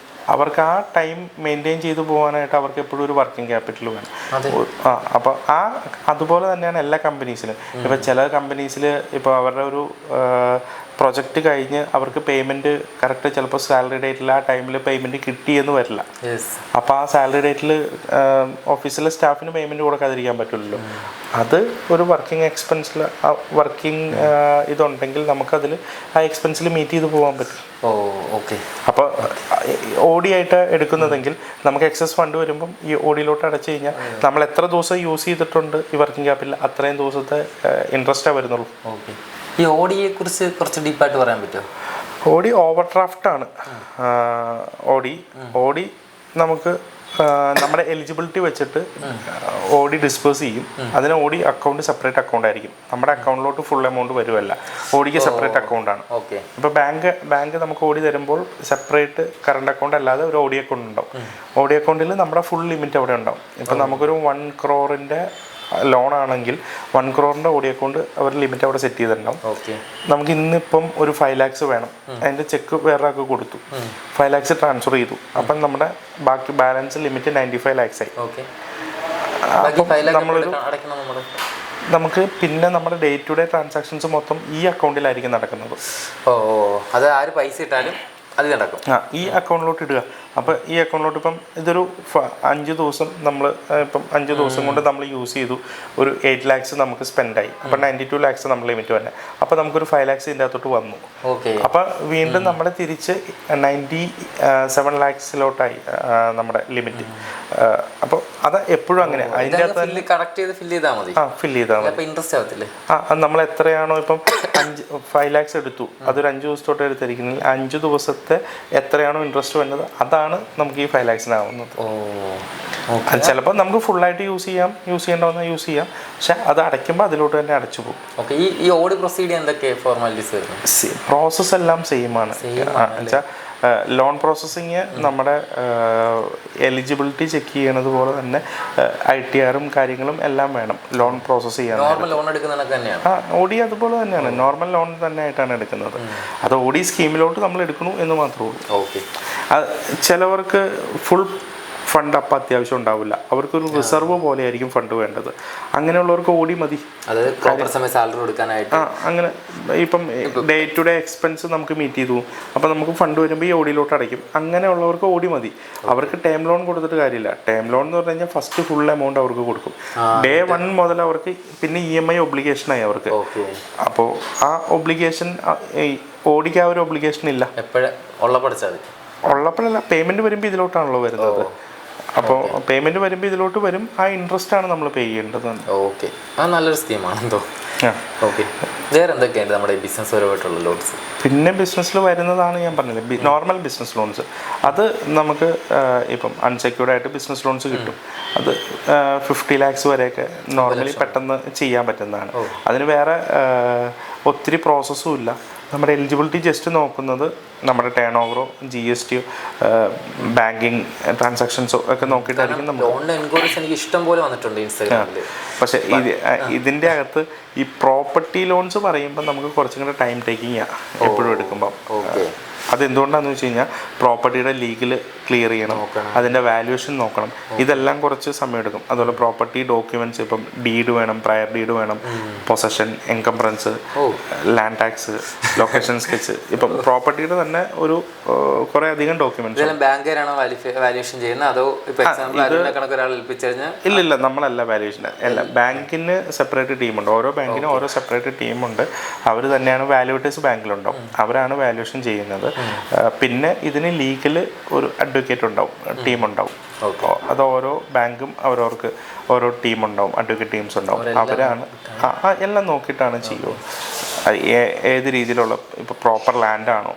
Speaker 2: അവർക്ക് ആ ടൈം മെയിൻറ്റെയിൻ ചെയ്തു പോകാനായിട്ട് അവർക്ക് എപ്പോഴും ഒരു വർക്കിംഗ് ക്യാപിറ്റൽ വേണം. അപ്പോൾ അതുപോലെ തന്നെയാണ് എല്ലാ കമ്പനീസിലും. ഇപ്പോൾ ചില കമ്പനീസിൽ ഇപ്പോൾ അവരുടെ ഒരു പ്രൊജക്റ്റ് കഴിഞ്ഞ് അവർക്ക് പേയ്മെൻറ്റ് കറക്റ്റ് ചിലപ്പോൾ സാലറി ഡേറ്റിൽ ആ ടൈമിൽ പേയ്മെൻറ്റ് കിട്ടിയെന്ന് വരില്ല. അപ്പോൾ ആ സാലറി ഡേറ്റിൽ ഓഫീസിലെ സ്റ്റാഫിന് പേയ്മെൻറ്റ് കൊടുക്കാതിരിക്കാൻ പറ്റില്ലല്ലോ. അത് ഒരു വർക്കിംഗ് എക്സ്പെൻസിൽ വർക്കിംഗ് ഇതുണ്ടെങ്കിൽ നമുക്കതിൽ ആ എക്സ്പെൻസിൽ മീറ്റ് ചെയ്ത് പോകാൻ പറ്റും.
Speaker 1: ഓ ഓക്കെ.
Speaker 2: അപ്പോൾ ഓഡി ആയിട്ട് എടുക്കുന്നതെങ്കിൽ നമുക്ക് എക്സസ് ഫണ്ട് വരുമ്പം ഈ ഓഡിയിലോട്ട് അടച്ചു കഴിഞ്ഞാൽ നമ്മൾ എത്ര ദിവസം യൂസ് ചെയ്തിട്ടുണ്ട് ഈ വർക്കിംഗ് ക്യാപിറ്റൽ അത്രയും ദിവസത്തെ ഇൻട്രസ്റ്റേ വരുന്നുള്ളൂ.
Speaker 1: ഓക്കെ. ഈ ഓഡിയെ കുറിച്ച് കുറച്ച് ഡീപ്പായിട്ട് പറയാൻ പറ്റുമോ?
Speaker 2: Audi over ഡ്രാഫ്റ്റാണ്. ഓഡി നമുക്ക് നമ്മുടെ എലിജിബിലിറ്റി വെച്ചിട്ട് ഓഡി ഡിസ്പേഴ്സ് ചെയ്യും. അതിന് ഓഡി അക്കൗണ്ട് സെപ്പറേറ്റ് അക്കൗണ്ട് ആയിരിക്കും. നമ്മുടെ അക്കൗണ്ടിലോട്ട് ഫുൾ എമൗണ്ട് വരുമല്ല, ഓഡിക്ക് സെപ്പറേറ്റ് അക്കൗണ്ടാണ്. ഇപ്പോൾ ബാങ്ക് നമുക്ക് ഓഡി തരുമ്പോൾ സെപ്പറേറ്റ് കറണ്ട് അക്കൗണ്ട് അല്ലാതെ ഒരു ഓഡി അക്കൗണ്ട് ഉണ്ടാവും. ഓഡി അക്കൗണ്ടിൽ നമ്മുടെ ഫുൾ ലിമിറ്റ് അവിടെ ഉണ്ടാവും. ഇപ്പം നമുക്കൊരു 1 crore ലോൺ ആണെങ്കിൽ 1 crore Audi account our limit അവിടെ സെറ്റ് ചെയ്തിട്ടുണ്ടാവും. നമുക്ക് ഇന്നിപ്പം ഒരു 5 lakhs വേണം, അതിൻ്റെ ചെക്ക് വേറെ ആൾക്ക് കൊടുത്തു, 5 lakhs ട്രാൻസ്ഫർ ചെയ്തു. അപ്പം നമ്മുടെ ബാക്കി ബാലൻസ് ലിമിറ്റ് 95 lakhs ആയി. നമുക്ക് പിന്നെ നമ്മുടെ ഡേ ടു ഡേ ട്രാൻസാക്ഷൻസ് മൊത്തം ഈ അക്കൗണ്ടിലായിരിക്കും നടക്കുന്നത്.
Speaker 1: അത് ആര് പൈസ ഇട്ടാലും അത് നടക്കും.
Speaker 2: ഈ അക്കൗണ്ടിലോട്ട് ഇടുക. അപ്പോൾ ഈ അക്കൗണ്ടിലോട്ട് ഇപ്പം ഇതൊരു 5 ദിവസം നമ്മൾ ഇപ്പം 5 ദിവസം കൊണ്ട് നമ്മൾ യൂസ് ചെയ്തു, ഒരു 8 lakhs നമുക്ക് സ്പെൻഡായി. അപ്പം 92 lakhs നമ്മൾ ലിമിറ്റ് വന്നെ. അപ്പോൾ നമുക്കൊരു 5 lakhs ഇതിൻ്റെ അകത്തോട്ട് വന്നു. അപ്പോൾ വീണ്ടും നമ്മുടെ തിരിച്ച് 97 lakhs നമ്മുടെ ലിമിറ്റ്. അപ്പോൾ അത് എപ്പോഴും അങ്ങനെ അതിൻ്റെ അകത്ത് ഫില്ല് ചെയ്താൽ മതി.
Speaker 1: ഇൻട്രസ്റ്റ് ആവത്തില്ലേ?
Speaker 2: നമ്മൾ എത്രയാണോ ഇപ്പം 5 lakhs എടുത്തു, അതൊരു 5 ദിവസത്തോട്ട് എടുത്തിരിക്കുന്നത്, 5 ദിവസത്തെ എത്രയാണോ ഇൻട്രസ്റ്റ് വരുന്നത് അതാണ് നമുക്ക് ഈ 5 lakhs ആവുന്നത്. അത് ചിലപ്പോൾ നമുക്ക് ഫുള്ളായിട്ട് യൂസ് ചെയ്യേണ്ടവന്നാൽ യൂസ് ചെയ്യാം, പക്ഷെ അത് അടയ്ക്കുമ്പോൾ അതിലോട്ട് തന്നെ അടച്ചു പോകും.
Speaker 1: ഈ ഓഡി പ്രൊസീഡ് എന്തൊക്കെ ഫോർമാലിറ്റീസ്?
Speaker 2: പ്രോസസ്സ് എല്ലാം സെയിം ആണ്. എന്നുവെച്ചാൽ ലോൺ പ്രോസസ്സിങ് നമ്മുടെ എലിജിബിലിറ്റി ചെക്ക് ചെയ്യണത് പോലെ തന്നെ ITRും കാര്യങ്ങളും എല്ലാം വേണം ലോൺ പ്രോസസ്സ് ചെയ്യാൻ. ഓഡി അതുപോലെ തന്നെയാണ്, നോർമൽ ലോൺ തന്നെ ആയിട്ടാണ് എടുക്കുന്നത്. അത് ഓഡി സ്കീമിലോട്ട് നമ്മൾ എടുക്കണു എന്ന് മാത്രമേ ഉള്ളൂ. ചിലവർക്ക് ഫുൾ ഫണ്ട് അപ്പം അത്യാവശ്യം ഉണ്ടാവില്ല, അവർക്കൊരു റിസർവ് പോലെ ആയിരിക്കും ഫണ്ട് വേണ്ടത്. അങ്ങനെയുള്ളവർക്ക് ഓടി മതി. അങ്ങനെ ഇപ്പം ഡേ ടു ഡേ എക്സ്പെൻസ് നമുക്ക് മീറ്റ് ചെയ്തു, അപ്പം നമുക്ക് ഫണ്ട് വരുമ്പോൾ ഈ ഓഡിയിലോട്ട് അടയ്ക്കും. അങ്ങനെയുള്ളവർക്ക് ഓടി മതി. അവർക്ക് ടേം ലോൺ കൊടുത്തിട്ട് കാര്യമില്ല. ടേം ലോൺ എന്ന് പറഞ്ഞു കഴിഞ്ഞാൽ ഫസ്റ്റ് ഫുൾ എമൗണ്ട് അവർക്ക് കൊടുക്കും. Day 1 മുതൽ അവർക്ക് പിന്നെ EMI ഒബ്ലിഗേഷനായി അവർക്ക്. അപ്പോൾ ആ ഒബ്ലിഗേഷൻ ഓടിക്ക് ആ ഒരു ഒബ്ലിഗേഷൻ ഇല്ല. ഉള്ളപ്പോഴല്ല, പേയ്മെൻറ്റ് വരുമ്പോൾ ഇതിലോട്ടാണല്ലോ വരുന്നത്. അപ്പോൾ പേയ്മെൻറ്റ് വരുമ്പോൾ ഇതിലോട്ട് വരും, ആ ഇൻട്രസ്റ്റ് ആണ് നമ്മൾ പേ ചെയ്യേണ്ടത്.
Speaker 1: നല്ലൊരു സ്കീമാണെന്തോ. വേറെ എന്തൊക്കെയാണ് നമ്മുടെ ബിസിനസ് പരമായിട്ടുള്ള ലോൺസ്? പിന്നെ
Speaker 2: ബിസിനസ്സിൽ വരുന്നതാണ് ഞാൻ പറഞ്ഞത് നോർമൽ ബിസിനസ് ലോൺസ്. അത് നമുക്ക് ഇപ്പം അൺസെക്യൂർഡ് ആയിട്ട് ബിസിനസ് ലോൺസ് കിട്ടും. അത് 50 lakhs വരെയൊക്കെ നോർമലി പെട്ടെന്ന് ചെയ്യാൻ പറ്റുന്നതാണ്. അതിന് വേറെ ഒത്തിരി പ്രോസസ്സും ഇല്ല. നമ്മുടെ എലിജിബിലിറ്റി ജസ്റ്റ് നോക്കുന്നത് നമ്മുടെ ടേൺ ഓവറോ GST ബാങ്കിങ് ട്രാൻസാക്ഷൻസോ ഒക്കെ നോക്കിയിട്ടായിരിക്കും.
Speaker 1: എനിക്ക് ഇഷ്ടം പോലെ വന്നിട്ടുണ്ട് ഇൻസ്റ്റാഗ്രാമിൽ.
Speaker 2: പക്ഷേ ഇതിൻ്റെ അകത്ത് ഈ പ്രോപ്പർട്ടി ലോൺസ് പറയുമ്പോൾ നമുക്ക് കുറച്ചും കൂടെ ടൈം ടേക്കിംഗ് എപ്പോഴും എടുക്കുമ്പം. അതെന്തുകൊണ്ടാണെന്ന് വെച്ച് കഴിഞ്ഞാൽ പ്രോപ്പർട്ടിയുടെ ലീഗൽ ക്ലിയർ ചെയ്യണം, അതിൻ്റെ വാല്യുവേഷൻ നോക്കണം, ഇതെല്ലാം കുറച്ച് സമയമെടുക്കും. അതുപോലെ പ്രോപ്പർട്ടി ഡോക്യുമെൻറ്റ്സ്, ഇപ്പം ഡീഡ് വേണം, പ്രയർ ഡീഡ് വേണം, possession, encumbrance, land tax, location sketch, ഇപ്പം പ്രോപ്പർട്ടിയുടെ തന്നെ ഒരു കുറേ അധികം ഡോക്യുമെന്റ്സ്. ഇല്ല, നമ്മളല്ല വാല്യുവേഷൻ. അല്ല, ബാങ്കിന് സെപ്പറേറ്റ് ടീമുണ്ട്. ഓരോ ബാങ്കിനും ഓരോ സെപ്പറേറ്റ് ടീമുണ്ട്. അവർ തന്നെയാണ് വാല്യുവേറ്റേഴ്സ് ബാങ്കിലുണ്ടാവും, അവരാണ് വാല്യുവേഷൻ ചെയ്യുന്നത്. പിന്നെ ഇതിന് ലീഗല് ഒരു അഡ്വക്കേറ്റ് ഉണ്ടാവും, ടീമുണ്ടാവും. അത് ഓരോ ബാങ്കും അവരവർക്ക് ഓരോ ടീമുണ്ടാവും, അഡ്വക്കേറ്റ് ടീംസ് ഉണ്ടാവും. അവരാണ് എല്ലാം നോക്കിയിട്ടാണ് ചെയ്യുക. ഏത് രീതിയിലുള്ള, ഇപ്പോൾ പ്രോപ്പർ ലാൻഡാണോ,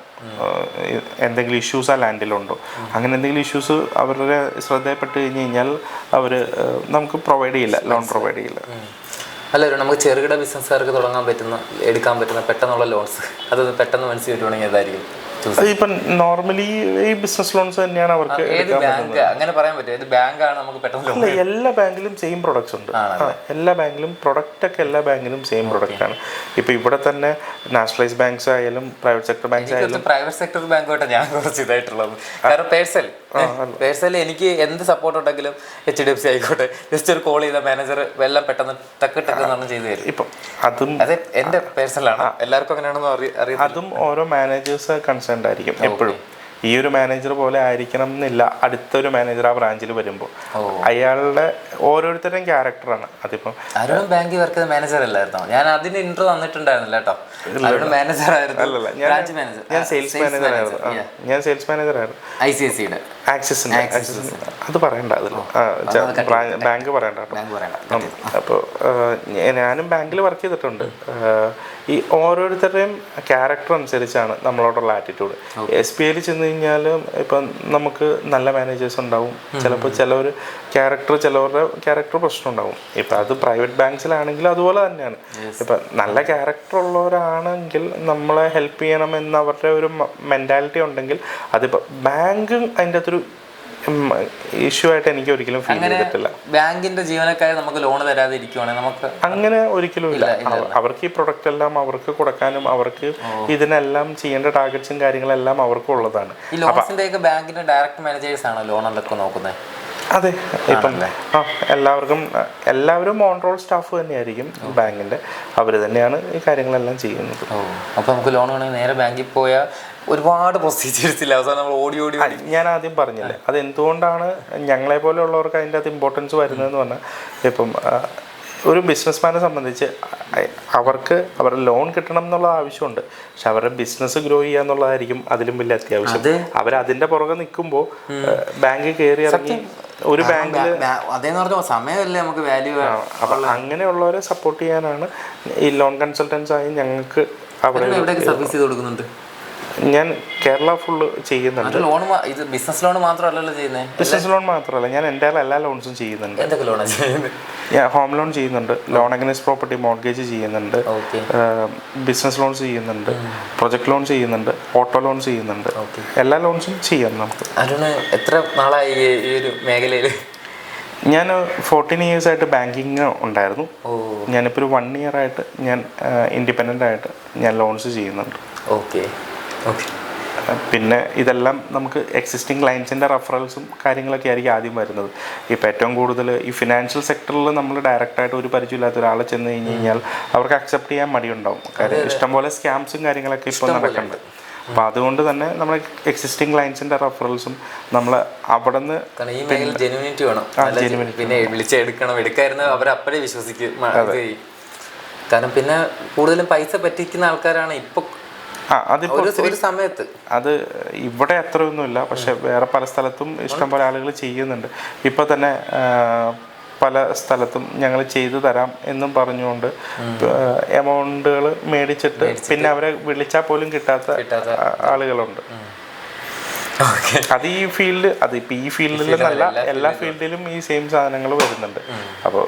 Speaker 2: എന്തെങ്കിലും ഇഷ്യൂസ് ആ ലാൻഡിലുണ്ടോ, അങ്ങനെ എന്തെങ്കിലും ഇഷ്യൂസ് അവരുടെ ശ്രദ്ധയിൽപ്പെട്ട് കഴിഞ്ഞാൽ അവർ നമുക്ക് പ്രൊവൈഡ് ചെയ്യില്ല, ലോൺ പ്രൊവൈഡ് ചെയ്യില്ല.
Speaker 1: അല്ല, നമുക്ക് ചെറുകിട ബിസിനസ്സുകാർക്ക് എടുക്കാൻ പറ്റുന്ന പെട്ടെന്നുള്ള ലോൺസ്, അത് പെട്ടെന്ന് മനസ്സിൽ വരുവാണെങ്കിൽ ഏതായിരിക്കും?
Speaker 2: ഇപ്പം നോർമലി ഈ ബിസിനസ് ലോൺസ് തന്നെയാണ് അവർക്ക്.
Speaker 1: അങ്ങനെ പറയാൻ പറ്റും, ഏത് ബാങ്കാണ് നമുക്ക് പെട്ടെന്ന്?
Speaker 2: എല്ലാ ബാങ്കിലും സെയിം പ്രൊഡക്ട്സ് ഉണ്ട്. എല്ലാ ബാങ്കിലും പ്രൊഡക്റ്റൊക്കെ എല്ലാ ബാങ്കിലും സെയിം പ്രൊഡക്റ്റ് ആണ്. ഇപ്പൊ ഇവിടെ തന്നെ നാഷണലൈസ് ബാങ്ക്സ് ആയാലും പ്രൈവറ്റ് സെക്ടർ ബാങ്ക്സ് ആയാലും.
Speaker 1: പ്രൈവറ്റ് സെക്ടർ ബാങ്കുമായിട്ട് ഞാൻ കുറച്ച് ഇതായിട്ടുള്ളത്. കാരണം പേഴ്സണലി എനിക്ക് എന്ത് സപ്പോർട്ട് ഉണ്ടെങ്കിലും HDFC ആയിക്കോട്ടെ, ജസ്റ്റ് ഒരു കോൾ ചെയ്ത മാനേജർ എല്ലാം പെട്ടെന്ന് ടക്ക് ചെയ്തു തരും.
Speaker 2: ഇപ്പം അതും
Speaker 1: എന്റെ പേഴ്സണലാണ്, എല്ലാവർക്കും അങ്ങനെയാണെന്ന് അറിയാം.
Speaker 2: അതും ഓരോ മാനേജേഴ്സ് കൺസേൺഡ് ആയിരിക്കും എപ്പോഴും. ഈ ഒരു മാനേജർ പോലെ ആയിരിക്കണം എന്നില്ല അടുത്തൊരു മാനേജർ ആ ബ്രാഞ്ചിൽ വരുമ്പോൾ. അയാളുടെ ഓരോരുത്തരുടെയും ക്യാരക്ടറാണ്. അതിപ്പം
Speaker 1: അരുൺ ബാങ്കിൽ വർക്ക് ചെയ്ത മാനേജർ അല്ലായിരുന്നോ? ഞാൻ അതിന് ഇന്റർവ്യൂ തന്നിട്ടുണ്ടായിരുന്നില്ല കേട്ടോ. അരുൺ മാനേജർ ആയിരുന്നു.
Speaker 2: അല്ലല്ല, ഞാൻ സെയിൽസ് മാനേജറായിരുന്നു.
Speaker 1: ICICIയുടെ
Speaker 2: ആക്സിസിന്റെ അത് പറയണ്ട, അതിൽ ബാങ്ക് പറയണ്ട. അപ്പോൾ ഞാനും ബാങ്കിൽ വർക്ക് ചെയ്തിട്ടുണ്ട്. ഈ ഓരോരുത്തരുടെയും ക്യാരക്ടർ അനുസരിച്ചാണ് നമ്മളോടുള്ള ആറ്റിറ്റ്യൂഡ്. SBIയിൽ ചെന്ന് കഴിഞ്ഞാലും ഇപ്പം നമുക്ക് നല്ല മാനേജേഴ്സ് ഉണ്ടാവും, ചിലപ്പോൾ ചിലവർ ചിലവരുടെ ക്യാരക്ടർ പ്രശ്നം ഉണ്ടാവും. ഇപ്പം അത് പ്രൈവറ്റ് ബാങ്ക്സിലാണെങ്കിലും അതുപോലെ തന്നെയാണ്. ഇപ്പം നല്ല ക്യാരക്ടർ ഉള്ളവരാണെങ്കിൽ നമ്മളെ ഹെൽപ്പ് ചെയ്യണമെന്ന് അവരുടെ ഒരു മെൻറ്റാലിറ്റി ഉണ്ടെങ്കിൽ അതിപ്പോൾ ബാങ്ക് അതിൻ്റെ അകത്തൊരു ഇഷ്യൂ ആയിട്ട് എനിക്ക് ഒരിക്കലും ഫീൽ ചെയ്തിട്ടില്ല.
Speaker 1: ബാങ്കിന്റെ ജീവനക്കാരെ നമുക്ക് ലോൺ തരാതെ ഇരിക്കുവാണെങ്കിൽ നമുക്ക് അങ്ങനെ
Speaker 2: ഒരിക്കലും ഇല്ല. അവർക്ക് ഈ പ്രൊഡക്റ്റ് എല്ലാം അവർക്ക് കൊടുക്കാനും അവർക്ക് ഇതിനെല്ലാം ചെയ്യേണ്ട ടാർഗറ്റ്സും കാര്യങ്ങളെല്ലാം അവർക്കും ഉള്ളതാണ്.
Speaker 1: ഈ ലോൺസിന്റെ ഒക്കെ ബാങ്കിന്റെ ഡയറക്ട് മാനേജേഴ്സ് ആണോ ലോണൊക്കെ നോക്കുന്നത്?
Speaker 2: അതെ, ഇപ്പം എല്ലാവരും ഓൺ റോൾ സ്റ്റാഫ് തന്നെയായിരിക്കും ബാങ്കിന്റെ. അവർ തന്നെയാണ് ഈ കാര്യങ്ങളെല്ലാം ചെയ്യുന്നത്.
Speaker 1: അപ്പോൾ നമുക്ക് ലോൺ വേണമെങ്കിൽ നേരെ ബാങ്കിൽ പോയാൽ ഒരുപാട് പ്രൊസീജിയേഴ്സ് ഇല്ല, അവസാനം നമ്മൾ ഓടി
Speaker 2: ഞാൻ ആദ്യം പറഞ്ഞില്ലേ, അത് എന്തുകൊണ്ടാണ് ഞങ്ങളെ പോലെ ഉള്ളവർക്ക് അതിൻ്റെ അകത്ത് ഇമ്പോർട്ടൻസ് വരുന്നതെന്ന് പറഞ്ഞാൽ, ഇപ്പം ഒരു ബിസിനസ്മാനെ സംബന്ധിച്ച് അവർക്ക് അവരുടെ ലോൺ കിട്ടണം എന്നുള്ള ആവശ്യമുണ്ട്. പക്ഷെ അവരുടെ ബിസിനസ് ഗ്രോ ചെയ്യുക എന്നുള്ളതായിരിക്കും അതിലും വലിയ അത്യാവശ്യം. അവരതിൻ്റെ പുറകെ നിൽക്കുമ്പോൾ ബാങ്ക് കയറി ഇറങ്ങി ഒരു ബാങ്കിൽ
Speaker 1: സമയമല്ലേ നമുക്ക് വാല്യൂ.
Speaker 2: അപ്പം അങ്ങനെയുള്ളവരെ സപ്പോർട്ട് ചെയ്യാനാണ് ഈ ലോൺ കൺസൾട്ടൻസ് ആയി ഞങ്ങൾക്ക് അവിടെ
Speaker 1: സർവീസ് ചെയ്ത് കൊടുക്കുന്നുണ്ട്.
Speaker 2: ഞാൻ കേരള ഫുള്ള് ചെയ്യുന്നുണ്ട്.
Speaker 1: ബിസിനസ് ലോൺ മാത്രമല്ലല്ലോ ചെയ്യുന്നത്?
Speaker 2: ബിസിനസ് ലോൺ മാത്രമല്ല, ഞാൻ എൻ്റെ എല്ലാ ലോൺസും ചെയ്യുന്നുണ്ട്.
Speaker 1: എന്തൊക്കെ ലോണാണ് ചെയ്യുന്നത്?
Speaker 2: ഞാൻ ഹോം ലോൺ ചെയ്യുന്നുണ്ട്, ലോൺ അഗൈൻസ്റ്റ് പ്രോപ്പർട്ടി മോർഗേജ് ചെയ്യുന്നുണ്ട്, ബിസിനസ് ലോൺസ് ചെയ്യുന്നുണ്ട്, പ്രൊജക്ട് ലോൺ ചെയ്യുന്നുണ്ട്, ഓട്ടോ ലോൺ ചെയ്യുന്നുണ്ട്. എല്ലാ ലോൺസും ചെയ്യാം നമുക്ക്.
Speaker 1: അരുണ് എത്ര നാളായി ഈ ഒരു മേഖലയിൽ?
Speaker 2: ഞാൻ 14 years ആയിട്ട് ബാങ്കിങ് ഉണ്ടായിരുന്നു. ഞാനിപ്പോൾ ഒരു 1 year ആയിട്ട് ഞാൻ ഇൻഡിപെൻഡൻ്റ് ആയിട്ട് ഞാൻ ലോൺസ് ചെയ്യുന്നുണ്ട്. പിന്നെ ഇതെല്ലാം നമുക്ക് എക്സിസ്റ്റിംഗ് ക്ലയൻസിൻ്റെ റെഫറൽസും കാര്യങ്ങളൊക്കെ ആയിരിക്കും ആദ്യം വരുന്നത്. ഇപ്പോൾ ഏറ്റവും കൂടുതൽ ഈ ഫിനാൻഷ്യൽ സെക്ടറിൽ നമ്മൾ ഡയറക്റ്റായിട്ട് ഒരു പരിചയമില്ലാത്ത ഒരാളെ ചെന്ന് കഴിഞ്ഞ് കഴിഞ്ഞാൽ അവർക്ക് അക്സെപ്റ്റ് ചെയ്യാൻ മടിയുണ്ടാവും. കാര്യം ഇഷ്ടംപോലെ സ്കാംസും കാര്യങ്ങളൊക്കെ ഇപ്പോൾ നടക്കുന്നുണ്ട്. അപ്പോൾ അതുകൊണ്ട് തന്നെ നമ്മൾ എക്സിസ്റ്റിംഗ് ക്ലയൻസിൻ്റെ റെഫറൽസും നമ്മൾ അവിടെ നിന്ന്
Speaker 1: ജെനുവിനിറ്റി വേണം. പിന്നെ വിളിച്ചെടുക്കണം, എടുക്കായിരുന്നു അവരപ്പോഴേ വിശ്വസിക്കും. കാരണം പിന്നെ കൂടുതലും പൈസ പറ്റിക്കുന്ന ആൾക്കാരാണ് ഇപ്പോൾ. ഒരു സമയത്ത്
Speaker 2: അത് ഇവിടെ അത്രയൊന്നുമില്ല, പക്ഷെ വേറെ പല സ്ഥലത്തും ഇഷ്ടംപോലെ ആളുകൾ ചെയ്യുന്നുണ്ട്. ഇപ്പം തന്നെ പല സ്ഥലത്തും ഞങ്ങൾ ചെയ്തു തരാം എന്നും പറഞ്ഞുകൊണ്ട് എമൗണ്ടുകൾ മേടിച്ചിട്ട് പിന്നെ അവരെ വിളിച്ചാൽ പോലും കിട്ടാത്ത ആളുകളുണ്ട്. അത് ഈ ഫീൽഡ്, അതിപ്പോൾ ഈ ഫീൽഡിലെന്നല്ല എല്ലാ ഫീൽഡിലും ഈ സെയിം സാധനങ്ങൾ വരുന്നുണ്ട്. അപ്പോൾ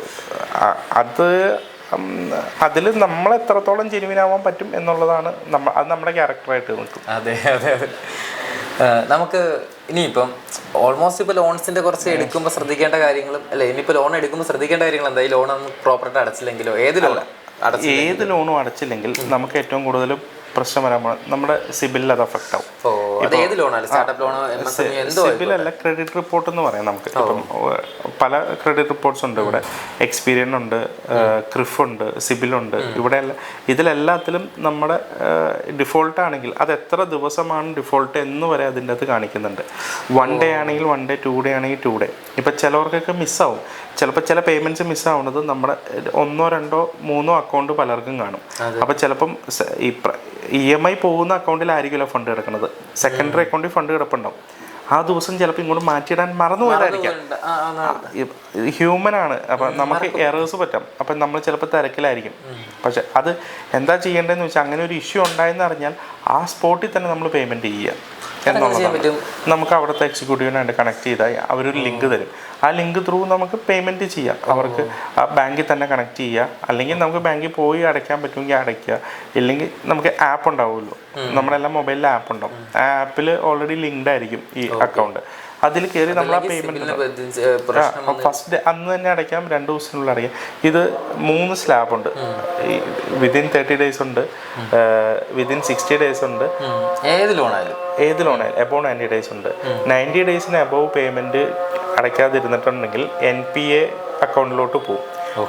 Speaker 2: അതിൽ നമ്മൾ എത്രത്തോളം ജെനുവിനാവാൻ പറ്റും എന്നുള്ളതാണ് അത് നമ്മുടെ ക്യാരക്ടറായിട്ട് നിൽക്കും.
Speaker 1: അതെ അതെ അതെ. നമുക്ക് ഇനിയിപ്പം ഓൾമോസ്റ്റ് ഇപ്പോൾ ലോൺസിൻ്റെ കുറച്ച് എടുക്കുമ്പോൾ ശ്രദ്ധിക്കേണ്ട കാര്യങ്ങളും അല്ലേ, ഇനിയിപ്പോൾ ലോൺ എടുക്കുമ്പോൾ ശ്രദ്ധിക്കേണ്ട കാര്യങ്ങൾ എന്താ? ഈ ലോൺ പ്രോപ്പറായിട്ട് അടച്ചില്ലെങ്കിലോ ഏത് ലോണും
Speaker 2: അടച്ചില്ലെങ്കിൽ നമുക്ക് ഏറ്റവും കൂടുതൽ പ്രശ്നം വരാൻ പോകണം, നമ്മുടെ സിബിലിൽ അത് അഫക്റ്റ് ആവും. സിബിലല്ല, ക്രെഡിറ്റ് റിപ്പോർട്ട് എന്ന് പറയാം. നമുക്ക് ഇപ്പം പല ക്രെഡിറ്റ് റിപ്പോർട്ട്സ് ഉണ്ട് ഇവിടെ. എക്സ്പീരിയൻ ഉണ്ട്, ക്രിഫ് ഉണ്ട്, സിബിലുണ്ട്. ഇവിടെ ഇതിലെല്ലാത്തിലും നമ്മുടെ ഡിഫോൾട്ട് ആണെങ്കിൽ അത് എത്ര ദിവസമാണ് ഡിഫോൾട്ട് എന്ന് വരെ അതിൻ്റെ അകത്ത് കാണിക്കുന്നുണ്ട്. 1 day ആണെങ്കിൽ 1 day, 2 day ആണെങ്കിൽ 2 day. ഇപ്പം ചിലവർക്കൊക്കെ മിസ്സാവും. ചിലപ്പോൾ ചില പേയ്മെൻറ്റ്സ് മിസ്സാവുന്നത് നമ്മുടെ 1, 2, 3 അക്കൗണ്ട് പലർക്കും കാണും. അപ്പോൾ ചിലപ്പം ഈ EMI പോകുന്ന അക്കൗണ്ടിലായിരിക്കുമല്ലോ ഫണ്ട് കിടക്കുന്നത്, സെക്കൻഡറി അക്കൗണ്ടിൽ ഫണ്ട് കിടപ്പുണ്ടാവും. ആ ദിവസം ചിലപ്പോൾ ഇങ്ങോട്ട് മാറ്റിയിടാൻ മറന്നു പോയതായിരിക്കാം. ഹ്യൂമനാണ്, അപ്പം നമുക്ക് എറേഴ്സ് പറ്റാം. അപ്പം നമ്മൾ ചിലപ്പോൾ തിരക്കിലായിരിക്കും. പക്ഷെ അത് എന്താ ചെയ്യേണ്ടതെന്ന് വെച്ചാൽ, അങ്ങനെ ഒരു ഇഷ്യൂ ഉണ്ടായെന്ന് അറിഞ്ഞാൽ ആ സ്പോട്ടിൽ തന്നെ നമ്മൾ പേയ്മെൻറ്റ് ചെയ്യുക എന്നുള്ളതാണ്. നമുക്ക് അവിടുത്തെ എക്സിക്യൂട്ടീവിനായിട്ട് കണക്ട് ചെയ്താൽ അവരൊരു ലിങ്ക് തരും. ആ ലിങ്ക് ത്രൂ നമുക്ക് പേയ്മെൻറ്റ് ചെയ്യാം. അവർക്ക് ആ ബാങ്കിൽ തന്നെ കണക്ട് ചെയ്യുക, അല്ലെങ്കിൽ നമുക്ക് ബാങ്കിൽ പോയി അടയ്ക്കാൻ പറ്റുമെങ്കിൽ അടയ്ക്കുക. ഇല്ലെങ്കിൽ നമുക്ക് ആപ്പ് ഉണ്ടാവുമല്ലോ, നമ്മുടെ മൊബൈലിൽ ആപ്പ് ഉണ്ടാവും. ആ ആപ്പിൽ ഓൾറെഡി ലിങ്ക്ഡ് ആയിരിക്കും ഈ അക്കൗണ്ട്. അതിൽ കയറി നമ്മൾ ആ പേയ്മെൻറ്റ് ഫസ്റ്റ് അന്ന് തന്നെ അടയ്ക്കാം, 2 ദിവസത്തിനുള്ളിൽ അടയ്ക്കാം. ഇത് 3 സ്ലാബ് ഉണ്ട്. വിതിൻ 30 days ഉണ്ട്, വിതിൻ 60 days ഉണ്ട്. ഏത് ലോണായാലും എബോവ് 90 days ഉണ്ട്. 90 daysന് എബോവ് പേയ്മെൻറ്റ് അടയ്ക്കാതിരുന്നിട്ടുണ്ടെങ്കിൽ NPA അക്കൗണ്ടിലോട്ട് പോകും,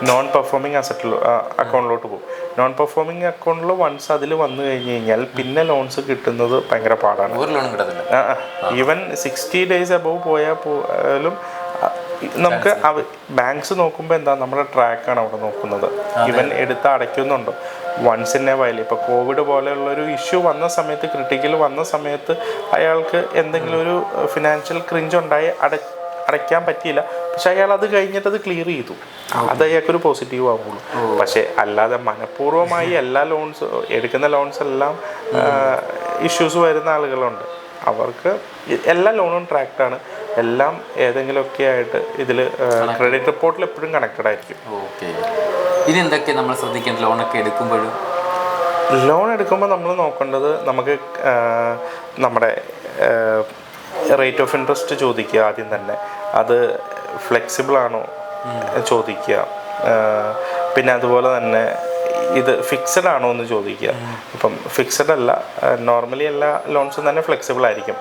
Speaker 2: നോൺ പെർഫോമിംഗ് അസറ്റ് അക്കൗണ്ടിലോട്ട് പോകും. നോൺ പെർഫോമിംഗ് അക്കൗണ്ടിൽ വൺസ് അതിൽ വന്നു കഴിഞ്ഞ് കഴിഞ്ഞാൽ പിന്നെ ലോൺസ് കിട്ടുന്നത് ഭയങ്കര പാടാണ്. ഈവൻ 60 days അബോവ് പോയാൽ പോലും നമുക്ക് ബാങ്ക്സ് നോക്കുമ്പോൾ എന്താ, നമ്മുടെ ട്രാക്കാണ് അവിടെ നോക്കുന്നത്. ഇവൻ എടുത്ത് അടയ്ക്കുന്നുണ്ടോ വൺസ് ഇൻ എ വൈൽ. ഇപ്പോൾ കോവിഡ് പോലെയുള്ളൊരു ഇഷ്യൂ വന്ന സമയത്ത്, ക്രിട്ടിക്കൽ വന്ന സമയത്ത് അയാൾക്ക് എന്തെങ്കിലും ഒരു ഫിനാൻഷ്യൽ ക്രിഞ്ച് ഉണ്ടായി അടയ്ക്കാൻ പറ്റിയില്ല, പക്ഷെ അയാൾ അത് കഴിഞ്ഞിട്ട് അത് ക്ലിയർ ചെയ്തു. അത് അയാൾക്കൊരു പോസിറ്റീവ് ആവുള്ളൂ. പക്ഷെ അല്ലാതെ മനഃപൂർവ്വമായി എല്ലാ എടുക്കുന്ന ലോൺസ് എല്ലാം ഇഷ്യൂസ് വരുന്ന ആളുകളുണ്ട്. അവർക്ക് എല്ലാ ലോണും ട്രാക്ഡ് ആണ്. എല്ലാം ഏതെങ്കിലുമൊക്കെ ആയിട്ട് ഇതിൽ ക്രെഡിറ്റ് റിപ്പോർട്ടിൽ എപ്പോഴും കണക്റ്റഡ് ആയിരിക്കും.
Speaker 1: ഓക്കെ. ഇനി എന്തൊക്കെ നമ്മൾ ശ്രദ്ധിക്കേണ്ട ലോണൊക്കെ എടുക്കുമ്പോഴും?
Speaker 2: ലോൺ എടുക്കുമ്പോൾ നമ്മൾ നോക്കേണ്ടത്, നമുക്ക് നമ്മുടെ റേറ്റ് ഓഫ് ഇൻട്രസ്റ്റ് ചോദിക്കുക ആദ്യം തന്നെ. അത് ഫ്ലെക്സിബിൾ ആണോ ചോദിക്കുക. പിന്നെ അതുപോലെ തന്നെ ഇത് ഫിക്സഡ് ആണോ എന്ന് ചോദിക്കുക. ഇപ്പം ഫിക്സഡ് അല്ല, നോർമലി എല്ലാ ലോൺസും തന്നെ ഫ്ലെക്സിബിൾ ആയിരിക്കും.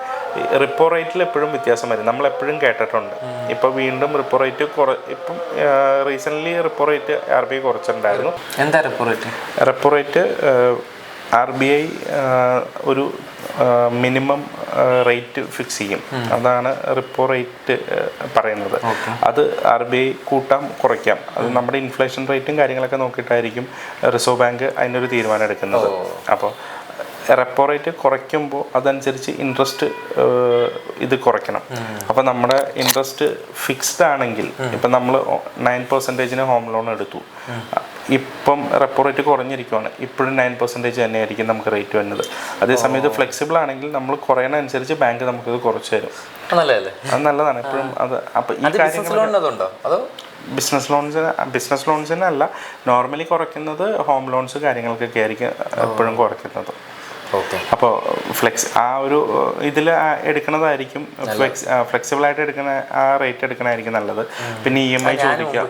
Speaker 2: റിപ്പോ റേറ്റിൽ എപ്പോഴും വ്യത്യാസം വരും. നമ്മളെപ്പോഴും കേട്ടിട്ടുണ്ട്. ഇപ്പോൾ വീണ്ടും റിപ്പോ റേറ്റ് ഇപ്പം റീസെൻ്റ്ലി റിപ്പോ റേറ്റ് RBI കുറച്ചിട്ടുണ്ടായിരുന്നു.
Speaker 1: എന്താ repo rate?
Speaker 2: Repo rate RBI ഒരു മിനിമം റേറ്റ് ഫിക്സ് ചെയ്യും. അതാണ് റിപ്പോ റേറ്റ് പറയുന്നത്. അത് RBI കൂട്ടാം കുറയ്ക്കാം. അത് നമ്മുടെ ഇൻഫ്ലേഷൻ റേറ്റും കാര്യങ്ങളൊക്കെ നോക്കിയിട്ടായിരിക്കും റിസർവ് ബാങ്ക് അതിനൊരു തീരുമാനം എടുക്കുന്നത്. അപ്പോൾ റെപ്പോ റേറ്റ് കുറയ്ക്കുമ്പോൾ അതനുസരിച്ച് ഇൻട്രസ്റ്റ് ഇത് കുറയ്ക്കണം. അപ്പോൾ നമ്മുടെ ഇൻട്രസ്റ്റ് ഫിക്സ്ഡ് ആണെങ്കിൽ, ഇപ്പം നമ്മൾ 9% ഹോം ലോൺ എടുത്തു, ഇപ്പം റെപ്പോ റേറ്റ് കുറഞ്ഞിരിക്കുവാണ്, ഇപ്പോഴും 9% തന്നെയായിരിക്കും നമുക്ക് റേറ്റ് വരുന്നത്. അതേസമയത്ത് ഫ്ലെക്സിബിൾ ആണെങ്കിൽ നമ്മൾ കുറയണനുസരിച്ച് ബാങ്ക് നമുക്കത് കുറച്ച് തരും. അത് നല്ലതാണ് എപ്പോഴും. അത് അപ്പോൾ ഈ കാര്യങ്ങൾ ബിസിനസ് ലോൺസിനല്ല, നോർമലി കുറയ്ക്കുന്നത് ഹോം ലോൺസ് കാര്യങ്ങൾക്കൊക്കെ ആയിരിക്കും എപ്പോഴും കുറയ്ക്കുന്നത്. അപ്പോൾ ആ ഒരു ഇതിൽ എടുക്കുന്നതായിരിക്കും ഫ്ലെക്സിബിൾ ആയിട്ട് എടുക്കുന്ന ആ റേറ്റ് എടുക്കണമായിരിക്കും നല്ലത്. പിന്നെ EMI ചോദിക്കാം.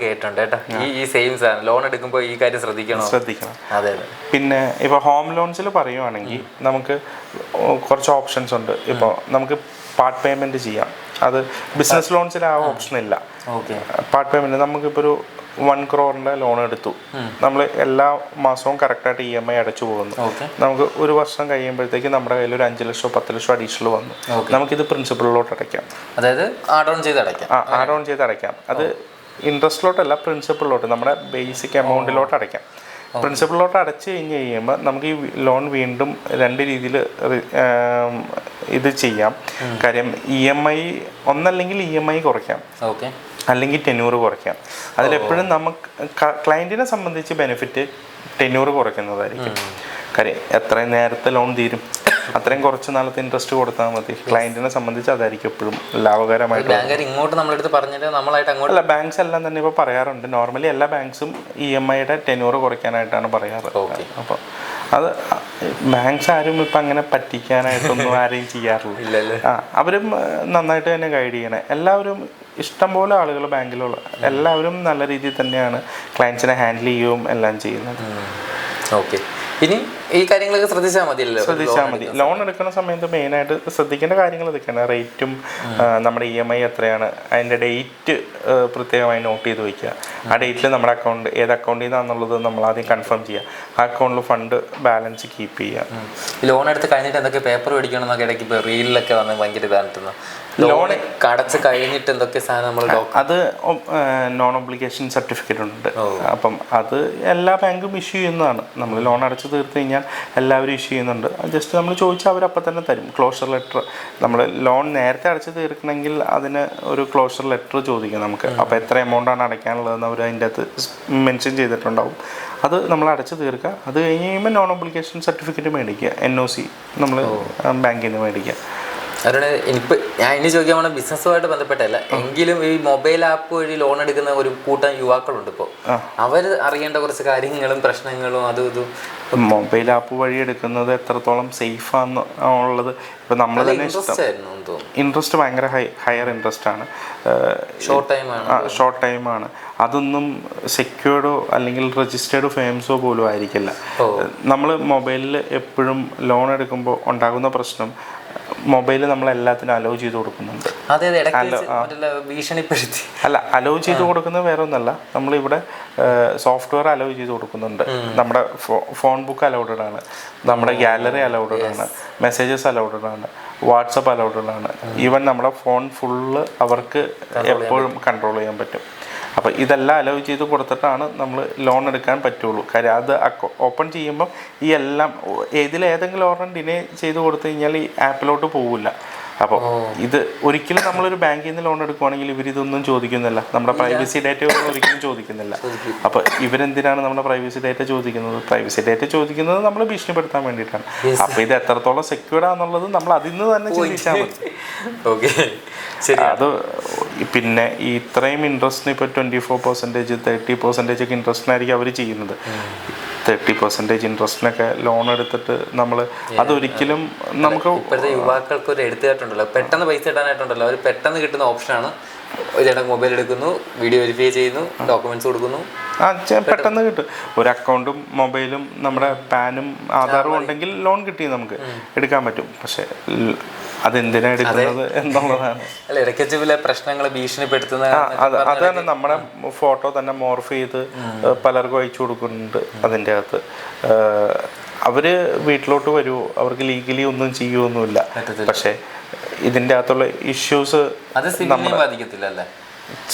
Speaker 1: ലോൺ എടുക്കുമ്പോൾ ഈ കാര്യം ശ്രദ്ധിക്കണം.
Speaker 2: പിന്നെ ഇപ്പോൾ ഹോം ലോൺസിൽ പറയുവാണെങ്കിൽ നമുക്ക് കുറച്ച് ഓപ്ഷൻസ് ഉണ്ട്. ഇപ്പോൾ നമുക്ക് പാർട്ട് പേയ്മെൻറ്റ് ചെയ്യാം. അത് ബിസിനസ് ലോൺസിൽ ആ ഓപ്ഷൻ ഇല്ല. പാർട്ട് പേയ്മെൻറ്റ് നമുക്കിപ്പോൾ ഒരു 1 crore ലോൺ എടുത്തു, നമ്മൾ എല്ലാ മാസവും കറക്റ്റായിട്ട് EMI അടച്ചു പോകുന്നു. നമുക്ക് ഒരു വർഷം കഴിയുമ്പോഴത്തേക്ക് നമ്മുടെ കയ്യിൽ ഒരു 5 ലക്ഷം 10 ലക്ഷം അഡീഷണൽ വന്നു. നമുക്കിത് പ്രിൻസിപ്പളിലോട്ട് അടയ്ക്കാം.
Speaker 1: അതായത് ആഡ് ഓൺ ചെയ്ത് അടയ്ക്കാം.
Speaker 2: അത് ഇൻട്രസ്റ്റിലോട്ടല്ല, പ്രിൻസിപ്പളിലോട്ട്, നമ്മുടെ ബേസിക് എമൗണ്ടിലോട്ട് അടയ്ക്കാം. പ്രിൻസിപ്പളിലോട്ട് അടച്ചു കഴിയുമ്പോൾ നമുക്ക് ഈ ലോൺ വീണ്ടും 2 രീതിയിൽ ഇത് ചെയ്യാം. കാര്യം EMI ഒന്നല്ലെങ്കിൽ EMI കുറയ്ക്കാം, അല്ലെങ്കിൽ ടെന്യൂർ കുറയ്ക്കാം. അതിലെപ്പോഴും നമുക്ക് ക്ലയൻറ്റിനെ സംബന്ധിച്ച് ബെനിഫിറ്റ് ടെന്യൂർ കുറയ്ക്കുന്നതായിരിക്കും. കാര്യം എത്രയും നേരത്തെ ലോൺ തീരും, അത്രയും കുറച്ച് നാളത്തെ ഇൻട്രസ്റ്റ് കൊടുത്താൽ മതി. ക്ലയൻറ്റിനെ സംബന്ധിച്ച് അതായിരിക്കും എപ്പോഴും ലാഭകരമായിട്ട്. അല്ല, ബാങ്ക്സ് എല്ലാം തന്നെ ഇപ്പോൾ പറയാറുണ്ട്. നോർമലി എല്ലാ ബാങ്ക്സും EMIയുടെ ടെന്യൂർ കുറയ്ക്കാനായിട്ടാണ് പറയാറ്. അപ്പോൾ അത് ബാങ്ക്സ് ആരും ഇപ്പം അങ്ങനെ പറ്റിക്കാനായിട്ടൊന്നും ആരെയും ചെയ്യാറില്ല. അവരും നന്നായിട്ട് തന്നെ ഗൈഡ് ചെയ്യണേ. എല്ലാവരും ഇഷ്ടംപോലെ ആളുകൾ ബാങ്കിലുള്ള എല്ലാവരും നല്ല രീതിയിൽ തന്നെയാണ് ക്ലയൻസിനെ ഹാൻഡിൽ ചെയ്യുകയും എല്ലാം ചെയ്യുന്നത്.
Speaker 1: ഓക്കെ. ഇനി ഈ കാര്യങ്ങളൊക്കെ ശ്രദ്ധിച്ചാൽ മതി.
Speaker 2: ലോൺ എടുക്കുന്ന സമയത്ത് മെയിനായിട്ട് ശ്രദ്ധിക്കേണ്ട കാര്യങ്ങൾ ഇതൊക്കെയാണ്. റേറ്റും നമ്മുടെ EMI എത്രയാണ്, അതിൻ്റെ ഡേറ്റ് പ്രത്യേകമായി നോട്ട് ചെയ്ത് വയ്ക്കുക. ആ ഡേറ്റിൽ നമ്മുടെ ഏത് അക്കൗണ്ടിൽ നിന്നാണെന്നുള്ളത് നമ്മൾ ആദ്യം കൺഫേം ചെയ്യുക. ആ അക്കൗണ്ടിൽ ഫണ്ട് ബാലൻസ് കീപ്പ് ചെയ്യുക.
Speaker 1: ലോൺ എടുത്ത് കഴിഞ്ഞിട്ട് എന്തൊക്കെ പേപ്പർ മേടിക്കണം എന്നൊക്കെ ഇടയ്ക്ക് ഇപ്പോൾ റീലിലൊക്കെ വന്ന് ഭയങ്കര ഇതാണ്. ലോൺ അടച്ച് കഴിഞ്ഞിട്ട് എന്തൊക്കെ സാധനം നമ്മൾ
Speaker 2: അത് നോൺ ഒബ്ലിഗേഷൻ സർട്ടിഫിക്കറ്റ് ഉണ്ട്. അപ്പം അത് എല്ലാ ബാങ്കും ഇഷ്യൂ ചെയ്യുന്നതാണ്. നമ്മൾ ലോൺ അടച്ച് തീർത്ത് കഴിഞ്ഞാൽ എല്ലാവരും ഇഷ്യൂ ചെയ്യുന്നുണ്ട്. ജസ്റ്റ് നമ്മൾ ചോദിച്ചാൽ അവരപ്പം തന്നെ തരും. ക്ലോഷർ ലെറ്റർ, നമ്മൾ ലോൺ നേരത്തെ അടച്ച് തീർക്കണമെങ്കിൽ അതിന് ഒരു ക്ലോഷർ ലെറ്റർ ചോദിക്കും നമുക്ക്. അപ്പോൾ എത്ര എമൗണ്ടാണ് അടയ്ക്കാനുള്ളതെന്ന് അവർ അതിൻ്റെ അകത്ത് മെൻഷൻ ചെയ്തിട്ടുണ്ടാവും. അത് നമ്മൾ അടച്ച് തീർക്കുക. അത് കഴിഞ്ഞ് കഴിയുമ്പോൾ നോൺ ഒബ്ലിഗേഷൻ സർട്ടിഫിക്കറ്റ് മേടിക്കുക, NOC നമ്മൾ ബാങ്കിൽ നിന്ന് മേടിക്കുക.
Speaker 1: അതുകൊണ്ട് ഇനിയിപ്പോൾ ഞാൻ ഇനി ചോദിക്കാൻ വേണം ബിസിനസ്സുമായിട്ട് ബന്ധപ്പെട്ടല്ല, എങ്കിലും ഈ മൊബൈൽ ആപ്പ് വഴി ലോൺ എടുക്കുന്ന ഒരു കൂട്ടം യുവാക്കളുണ്ട്. ഇപ്പോൾ അവർ അറിയേണ്ട കുറച്ച് കാര്യങ്ങളും പ്രശ്നങ്ങളും അതും ഇതും.
Speaker 2: മൊബൈൽ ആപ്പ് വഴി എടുക്കുന്നത് എത്രത്തോളം സേഫാന്ന് ഉള്ളത് ഇപ്പം നമ്മൾ തന്നെ ഇൻട്രസ്റ്റ് ഭയങ്കര ഹയർ ഇൻട്രസ്റ്റ് ആണ്. ഷോർട്ട് ടൈമാണ്. അതൊന്നും സെക്യൂർഡോ അല്ലെങ്കിൽ രജിസ്റ്റേർഡ് ഫേംസോ പോലും ആയിരിക്കില്ല. നമ്മൾ മൊബൈലിൽ എപ്പോഴും ലോൺ എടുക്കുമ്പോൾ ഉണ്ടാകുന്ന പ്രശ്നം, മൊബൈൽ നമ്മൾ എല്ലാത്തിനും അലോ ചെയ്ത് കൊടുക്കുന്നുണ്ട്.
Speaker 1: അതെ ഭീഷണിപ്പെടുത്തി
Speaker 2: അല്ല, അലോ ചെയ്ത് കൊടുക്കുന്നത് വേറെ ഒന്നല്ല, നമ്മളിവിടെ സോഫ്റ്റ്വെയർ അലോ ചെയ്ത് കൊടുക്കുന്നുണ്ട്. നമ്മുടെ ഫോൺ ബുക്ക് അലൗഡഡ് ആണ്, നമ്മുടെ ഗാലറി അലൗഡഡ് ആണ്, മെസ്സേജസ് അലൗഡഡ് ആണ്, വാട്സപ്പ് അലൗഡഡ് ആണ്. ഈവൻ നമ്മുടെ ഫോൺ ഫുള്ള് അവർക്ക് എപ്പോഴും കൺട്രോൾ ചെയ്യാൻ പറ്റും. അപ്പോൾ ഇതെല്ലാം അലോ ചെയ്ത് കൊടുത്തിട്ടാണ് നമ്മൾ ലോൺ എടുക്കാൻ പറ്റുള്ളൂ. കാര്യം അത് ഓപ്പൺ ചെയ്യുമ്പം ഈ എല്ലാം ഏതെങ്കിലും ഒരെണ്ണം ഡിനേ ചെയ്ത് കൊടുത്തു കഴിഞ്ഞാൽ ഈ ആപ്പിലോട്ട് പോവില്ല. അപ്പോൾ ഇത് ഒരിക്കലും നമ്മളൊരു ബാങ്കിൽ നിന്ന് ലോൺ എടുക്കുവാണെങ്കിൽ ഇവരിതൊന്നും ചോദിക്കുന്നില്ല, നമ്മുടെ പ്രൈവസി ഡാറ്റ ഒന്നും ഒരിക്കലും ചോദിക്കുന്നില്ല. അപ്പോൾ ഇവരെന്തിനാണ് നമ്മുടെ പ്രൈവസി ഡാറ്റ ചോദിക്കുന്നത്? പ്രൈവസി ഡാറ്റ ചോദിക്കുന്നത് നമ്മൾ ഭീഷണിപ്പെടുത്താൻ വേണ്ടിയിട്ടാണ്. അപ്പോൾ ഇത് എത്രത്തോളം സെക്യൂർഡ് ആണെന്നുള്ളത് നമ്മൾ അതിൽ നിന്ന് തന്നെ ചിന്തിച്ചാൽ മതി. അത് പിന്നെ ഈ ഇത്രയും ഇൻട്രസ്റ്റിന് ഇപ്പോൾ 24%, 30% ഒക്കെ ഇൻട്രസ്റ്റിനായിരിക്കും അവർ ചെയ്യുന്നത്. 30% ഇൻട്രസ്റ്റിനൊക്കെ ലോൺ എടുത്തിട്ട് നമ്മൾ അതൊരിക്കലും നമുക്ക്
Speaker 1: ഇപ്പോഴത്തെ യുവാക്കൾക്ക് ഒരു എടുത്തുകാട്ടുണ്ടല്ലോ, പെട്ടെന്ന് പൈസ ഇടാനായിട്ടുണ്ടല്ലോ, അവർ പെട്ടെന്ന് കിട്ടുന്ന ഓപ്ഷനാണ് ചേട്ടാ മൊബൈൽ എടുക്കുന്നു, വീഡിയോ വെരിഫൈ ചെയ്യുന്നു, ഡോക്യുമെന്റ്സ് കൊടുക്കുന്നു,
Speaker 2: പെട്ടെന്ന് കിട്ടും. ഒരു അക്കൗണ്ടും മൊബൈലും നമ്മുടെ പാനും ആധാറും ഉണ്ടെങ്കിൽ ലോൺ കിട്ടി നമുക്ക് എടുക്കാൻ പറ്റും. പക്ഷെ അതെന്തിനാ എടുക്കുന്നത് എന്നുള്ളതാണ്.
Speaker 1: അല്ല, ഇടയ്ക്ക് പ്രശ്നങ്ങൾ ഭീഷണിപ്പെടുത്തുന്ന
Speaker 2: അതാണ്. നമ്മുടെ ഫോട്ടോ തന്നെ മോർഫ് ചെയ്ത് പലർക്കും അയച്ചു കൊടുക്കുന്നുണ്ട്. അതിൻ്റെ അകത്ത് അവര് വീട്ടിലോട്ട് വരുമോ, അവർക്ക് ലീഗലി ഒന്നും ചെയ്യുമൊന്നുമില്ല. പക്ഷെ ഇതിൻ്റെ അകത്തുള്ള ഇഷ്യൂസ്
Speaker 1: ബാധിക്കത്തില്ല.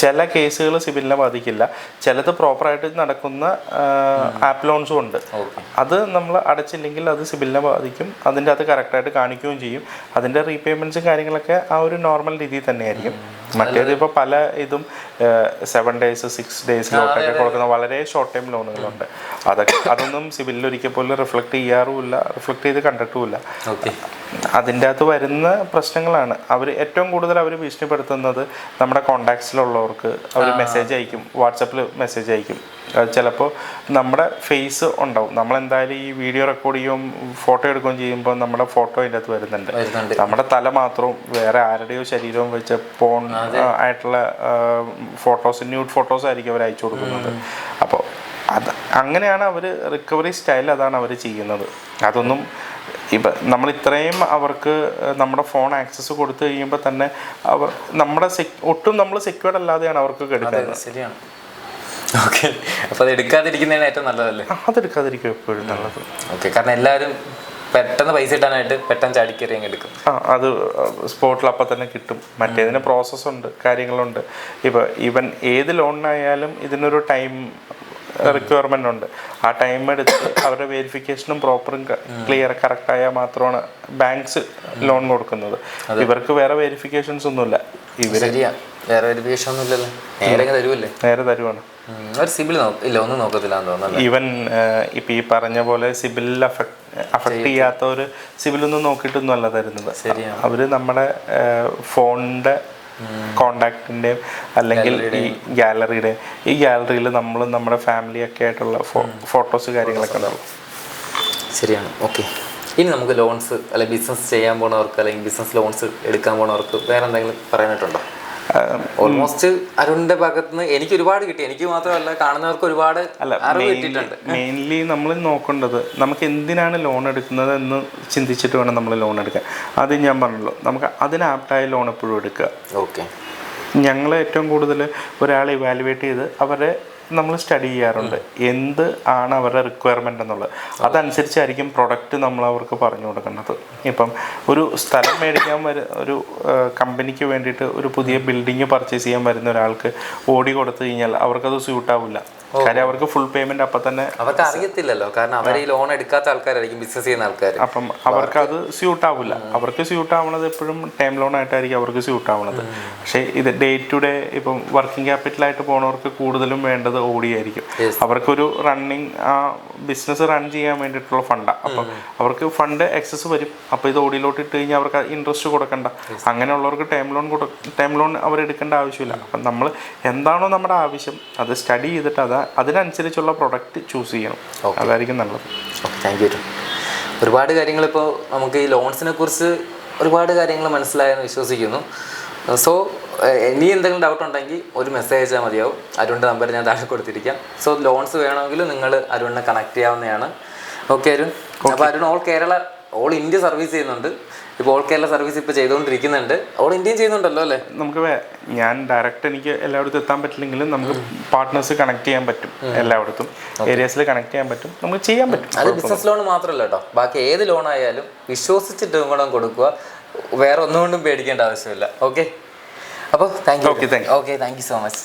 Speaker 2: ചില കേസുകൾ സിബിലിനെ ബാധിക്കില്ല, ചിലത് പ്രോപ്പറായിട്ട് നടക്കുന്ന ആപ്പ് ലോൺസും ഉണ്ട്. അത് നമ്മൾ അടച്ചില്ലെങ്കിൽ അത് സിബിലിനെ ബാധിക്കും. അതിൻ്റെ അത് കറക്റ്റായിട്ട് കാണിക്കുകയും ചെയ്യും. അതിൻ്റെ റീപേയ്മെൻറ്റ്സും കാര്യങ്ങളൊക്കെ ആ ഒരു നോർമൽ രീതിയിൽ തന്നെയായിരിക്കും. മറ്റേത് ഇപ്പോൾ പല ഇതും 7 days 6 daysലോട്ടൊക്കെ കൊടുക്കുന്ന വളരെ ഷോർട്ട് ടൈം ലോണുകളുണ്ട്. അതൊന്നും സിബിലിൽ ഒരിക്കൽ പോലും റിഫ്ലക്ട് ചെയ്യാറുമില്ല, റിഫ്ലക്ട് ചെയ്ത് കണ്ടിട്ടുമില്ല. അതിൻ്റെ അകത്ത് വരുന്ന പ്രശ്നങ്ങളാണ്. അവർ ഏറ്റവും കൂടുതൽ അവർ ഭീഷണിപ്പെടുത്തുന്നത് നമ്മുടെ കോണ്ടാക്ട്സിലുള്ളവർക്ക് അവർ മെസ്സേജ് അയക്കും, വാട്സപ്പിൽ മെസ്സേജ് അയക്കും. ചിലപ്പോൾ നമ്മുടെ ഫേസ് ഉണ്ടാവും, നമ്മളെന്തായാലും ഈ വീഡിയോ റെക്കോർഡ് ചെയ്യുകയും ഫോട്ടോ എടുക്കുകയും ചെയ്യുമ്പോൾ നമ്മുടെ ഫോട്ടോ അതിൻ്റെ അകത്ത് വരുന്നുണ്ട്. നമ്മുടെ തല മാത്രവും വേറെ ആരുടെയോ ശരീരവും വെച്ച് പോൺ ആയിട്ടുള്ള ഫോട്ടോസ്, ന്യൂഡ് ഫോട്ടോസ് ആയിരിക്കും അവർ അയച്ചു കൊടുക്കുന്നത്. അപ്പോൾ അത് അങ്ങനെയാണ് അവർ റിക്കവറി സ്റ്റൈൽ, അതാണ് അവർ ചെയ്യുന്നത്. അതൊന്നും ഇപ്പം നമ്മൾ ഇത്രയും അവർക്ക് നമ്മുടെ ഫോൺ ആക്സസ് കൊടുത്തു കഴിയുമ്പോൾ തന്നെ അവർ നമ്മുടെ ഒട്ടും നമ്മൾ സെക്യൂർഡ് അല്ലാതെയാണ് അവർക്ക് എടുക്കുന്നത്.
Speaker 1: ശരിയാണ്. ഓക്കെ, അപ്പോൾ അത് എടുക്കാതിരിക്കുന്നതാണ് ഏറ്റവും നല്ലതല്ലേ?
Speaker 2: അതെടുക്കാതിരിക്കും എപ്പോഴും നല്ലത്.
Speaker 1: ഓക്കെ, കാരണം എല്ലാവരും പെട്ടെന്ന് പൈസ ഇട്ടാനായിട്ട് പെട്ടെന്ന് ചാടിക്കറി അങ്ങ് എടുക്കും.
Speaker 2: അത് സ്പോട്ടിൽ അപ്പം തന്നെ കിട്ടും. മറ്റേതിന് പ്രോസസ്സുണ്ട്, കാര്യങ്ങളുണ്ട്. ഇപ്പോൾ ഈവൻ ഏത് ലോണിനായാലും ഇതിനൊരു ടൈം റിക്വയർമെൻ്റ് ഉണ്ട്. ആ ടൈം എടുത്ത് അവരുടെ വെരിഫിക്കേഷനും പ്രോപ്പറും ക്ലിയർ കറക്റ്റായാൽ മാത്രമാണ് ബാങ്ക്സ് ലോൺ കൊടുക്കുന്നത്. ഇവർക്ക് വേറെ വെരിഫിക്കേഷൻസ് ഒന്നുമില്ല.
Speaker 1: വേറെ വെരിഫിക്കേഷൻ ഒന്നും ഇല്ലല്ലോ, നേരെ
Speaker 2: തരുവാണ്.
Speaker 1: സിബിൽ ഇല്ല, ഒന്നും നോക്കത്തില്ല തോന്നുന്നു.
Speaker 2: ഈവൻ ഇപ്പം ഈ പറഞ്ഞ പോലെ സിബിലിൽ അഫക്ട് ചെയ്യാത്ത ഒരു സിബിലൊന്നും നോക്കിയിട്ടൊന്നും അല്ല തരുന്നത്. അവർ നമ്മുടെ ഫോണിൻ്റെ കോണ്ടാക്റ്റിൻ്റെയും അല്ലെങ്കിൽ ഈ ഗാലറിയിൽ നമ്മൾ നമ്മുടെ ഫാമിലിയൊക്കെ ആയിട്ടുള്ള ഫോട്ടോസ് കാര്യങ്ങളൊക്കെ ഉണ്ടാവും.
Speaker 1: ശരിയാണ്. ഓക്കെ, ഇനി നമുക്ക് ലോൺസ് അല്ലെങ്കിൽ ബിസിനസ് ചെയ്യാൻ പോണവർക്ക് അല്ലെങ്കിൽ ബിസിനസ് ലോൺസ് എടുക്കാൻ പോണവർക്ക് വേറെ എന്തെങ്കിലും പറയാനായിട്ടുണ്ടോ? ഓൾമോസ്റ്റ് അരുണിന്റെ ഭാഗത്ത് നിന്ന് എനിക്ക് ഒരുപാട് കിട്ടി. എനിക്ക് മാത്രമല്ല, കാണുന്നവർക്ക് ഒരുപാട് അറിവ് കിട്ടിയിട്ടുണ്ട്.
Speaker 2: മെയിൻലി നമ്മൾ നോക്കേണ്ടത് നമുക്ക് എന്തിനാണ് ലോൺ എടുക്കുന്നത് എന്ന് ചിന്തിച്ചിട്ട് വേണം നമ്മൾ ലോൺ എടുക്കാൻ. അത് ഞാൻ പറഞ്ഞല്ലോ, നമുക്ക് അതിന് ആപ്റ്റായ ലോൺ എപ്പോഴും എടുക്കുക.
Speaker 1: ഓക്കെ,
Speaker 2: ഞങ്ങൾ ഏറ്റവും കൂടുതൽ ഒരാളെ ഇവാലുവേറ്റ് ചെയ്ത് അവരെ നമ്മൾ സ്റ്റഡി ചെയ്യാറുണ്ട്, എന്ത് ആണ് അവരുടെ റിക്വയർമെൻ്റ് എന്നുള്ളത്. അതനുസരിച്ചായിരിക്കും പ്രൊഡക്റ്റ് നമ്മൾ അവർക്ക് പറഞ്ഞു കൊടുക്കുന്നത്. ഇപ്പം ഒരു സ്ഥലം മേടിക്കാൻ ഒരു കമ്പനിക്ക് വേണ്ടിയിട്ട് ഒരു പുതിയ ബിൽഡിങ് പർച്ചേസ് ചെയ്യാൻ വരുന്ന ഒരാൾക്ക് ഓടി കൊടുത്തു കഴിഞ്ഞാൽ അവർക്കത് സ്യൂട്ടാവില്ല. കാര്യം അവർക്ക് ഫുൾ പേയ്മെന്റ് അപ്പം തന്നെ
Speaker 1: അവർക്ക് അറിയത്തില്ലല്ലോ, കാരണം അവർ ഈ ലോൺ എടുക്കാത്ത ആൾക്കാരായിരിക്കും, ബിസിനസ് ചെയ്യുന്ന ആൾക്കാർ.
Speaker 2: അപ്പം അവർക്ക് അത് സ്യൂട്ട് ആവില്ല. അവർക്ക് സ്യൂട്ട് ആവണത് എപ്പോഴും ടൈം ലോൺ ആയിട്ടായിരിക്കും അവർക്ക് സ്യൂട്ട് ആവണത്. പക്ഷേ ഇത് ഡേ ടു ഡേ ഇപ്പം വർക്കിംഗ് ക്യാപിറ്റലായിട്ട് പോണവർക്ക് കൂടുതലും വേണ്ടത് ഓടിയായിരിക്കും. അവർക്കൊരു റണ്ണിങ് ആ ബിസിനസ് റൺ ചെയ്യാൻ വേണ്ടിയിട്ടുള്ള ഫണ്ടാണ്. അപ്പം അവർക്ക് ഫണ്ട് എക്സസ് വരും. അപ്പോൾ ഇത് ഓടിയിലോട്ട് ഇട്ട് കഴിഞ്ഞാൽ അവർക്ക് ഇൻട്രസ്റ്റ് കൊടുക്കണ്ട. അങ്ങനെയുള്ളവർക്ക് ടൈം ലോൺ അവർ എടുക്കേണ്ട ആവശ്യമില്ല. അപ്പം നമ്മൾ എന്താണോ നമ്മുടെ ആവശ്യം അത് സ്റ്റഡി ചെയ്തിട്ട് അതിനനുസരിച്ചുള്ള പ്രൊഡക്റ്റ് ചൂസ് ചെയ്യണം. അതായിരിക്കും നല്ലത്.
Speaker 1: Okay, thank you. ഒരുപാട് കാര്യങ്ങളിപ്പോൾ നമുക്ക് ഈ ലോൺസിനെ കുറിച്ച് ഒരുപാട് കാര്യങ്ങൾ മനസ്സിലായെന്ന് വിശ്വസിക്കുന്നു. സോ ഇനി എന്തെങ്കിലും ഡൗട്ട് ഉണ്ടെങ്കിൽ ഒരു മെസ്സേജ് അയച്ചാൽ മതിയാവും. അരുണിൻ്റെ നമ്പർ ഞാൻ താഴെ കൊടുത്തിരിക്കാം. സോ ലോൺസ് വേണമെങ്കിൽ നിങ്ങൾ അരുണിനെ കണക്ട് ചെയ്യാവുന്നതാണ്. ഓക്കെ അരുൺ. അപ്പോൾ Arun all Kerala all India service ചെയ്യുന്നുണ്ട്, ഇപ്പോൾ ഓൾ കേരള സർവീസ് ഇപ്പോൾ ചെയ്തുകൊണ്ടിരിക്കുന്നുണ്ട്. ഓൾ ഇന്ത്യയും ചെയ്യുന്നുണ്ടല്ലോ അല്ലേ?
Speaker 2: നമുക്ക് ഞാൻ ഡയറക്റ്റ് എനിക്ക് എല്ലായിടത്തും എത്താൻ പറ്റില്ലെങ്കിലും നമുക്ക് പാർട്ട്നേഴ്സ് കണക്ട് ചെയ്യാൻ പറ്റും, എല്ലായിടത്തും ഏരിയാസിൽ കണക്ട് ചെയ്യാൻ പറ്റും, നമുക്ക് ചെയ്യാൻ പറ്റും.
Speaker 1: അത് ബിസിനസ് ലോൺ മാത്രമല്ല കേട്ടോ, ബാക്കി ഏത് ലോൺ ആയാലും വിശ്വസിച്ചിട്ട് കൂടെ കൊടുക്കുക, വേറെ ഒന്നുകൊണ്ടും പേടിക്കേണ്ട ആവശ്യമില്ല. ഓക്കെ, അപ്പോൾ thank you.
Speaker 2: Okay, thank you.
Speaker 1: Okay, thank you so much.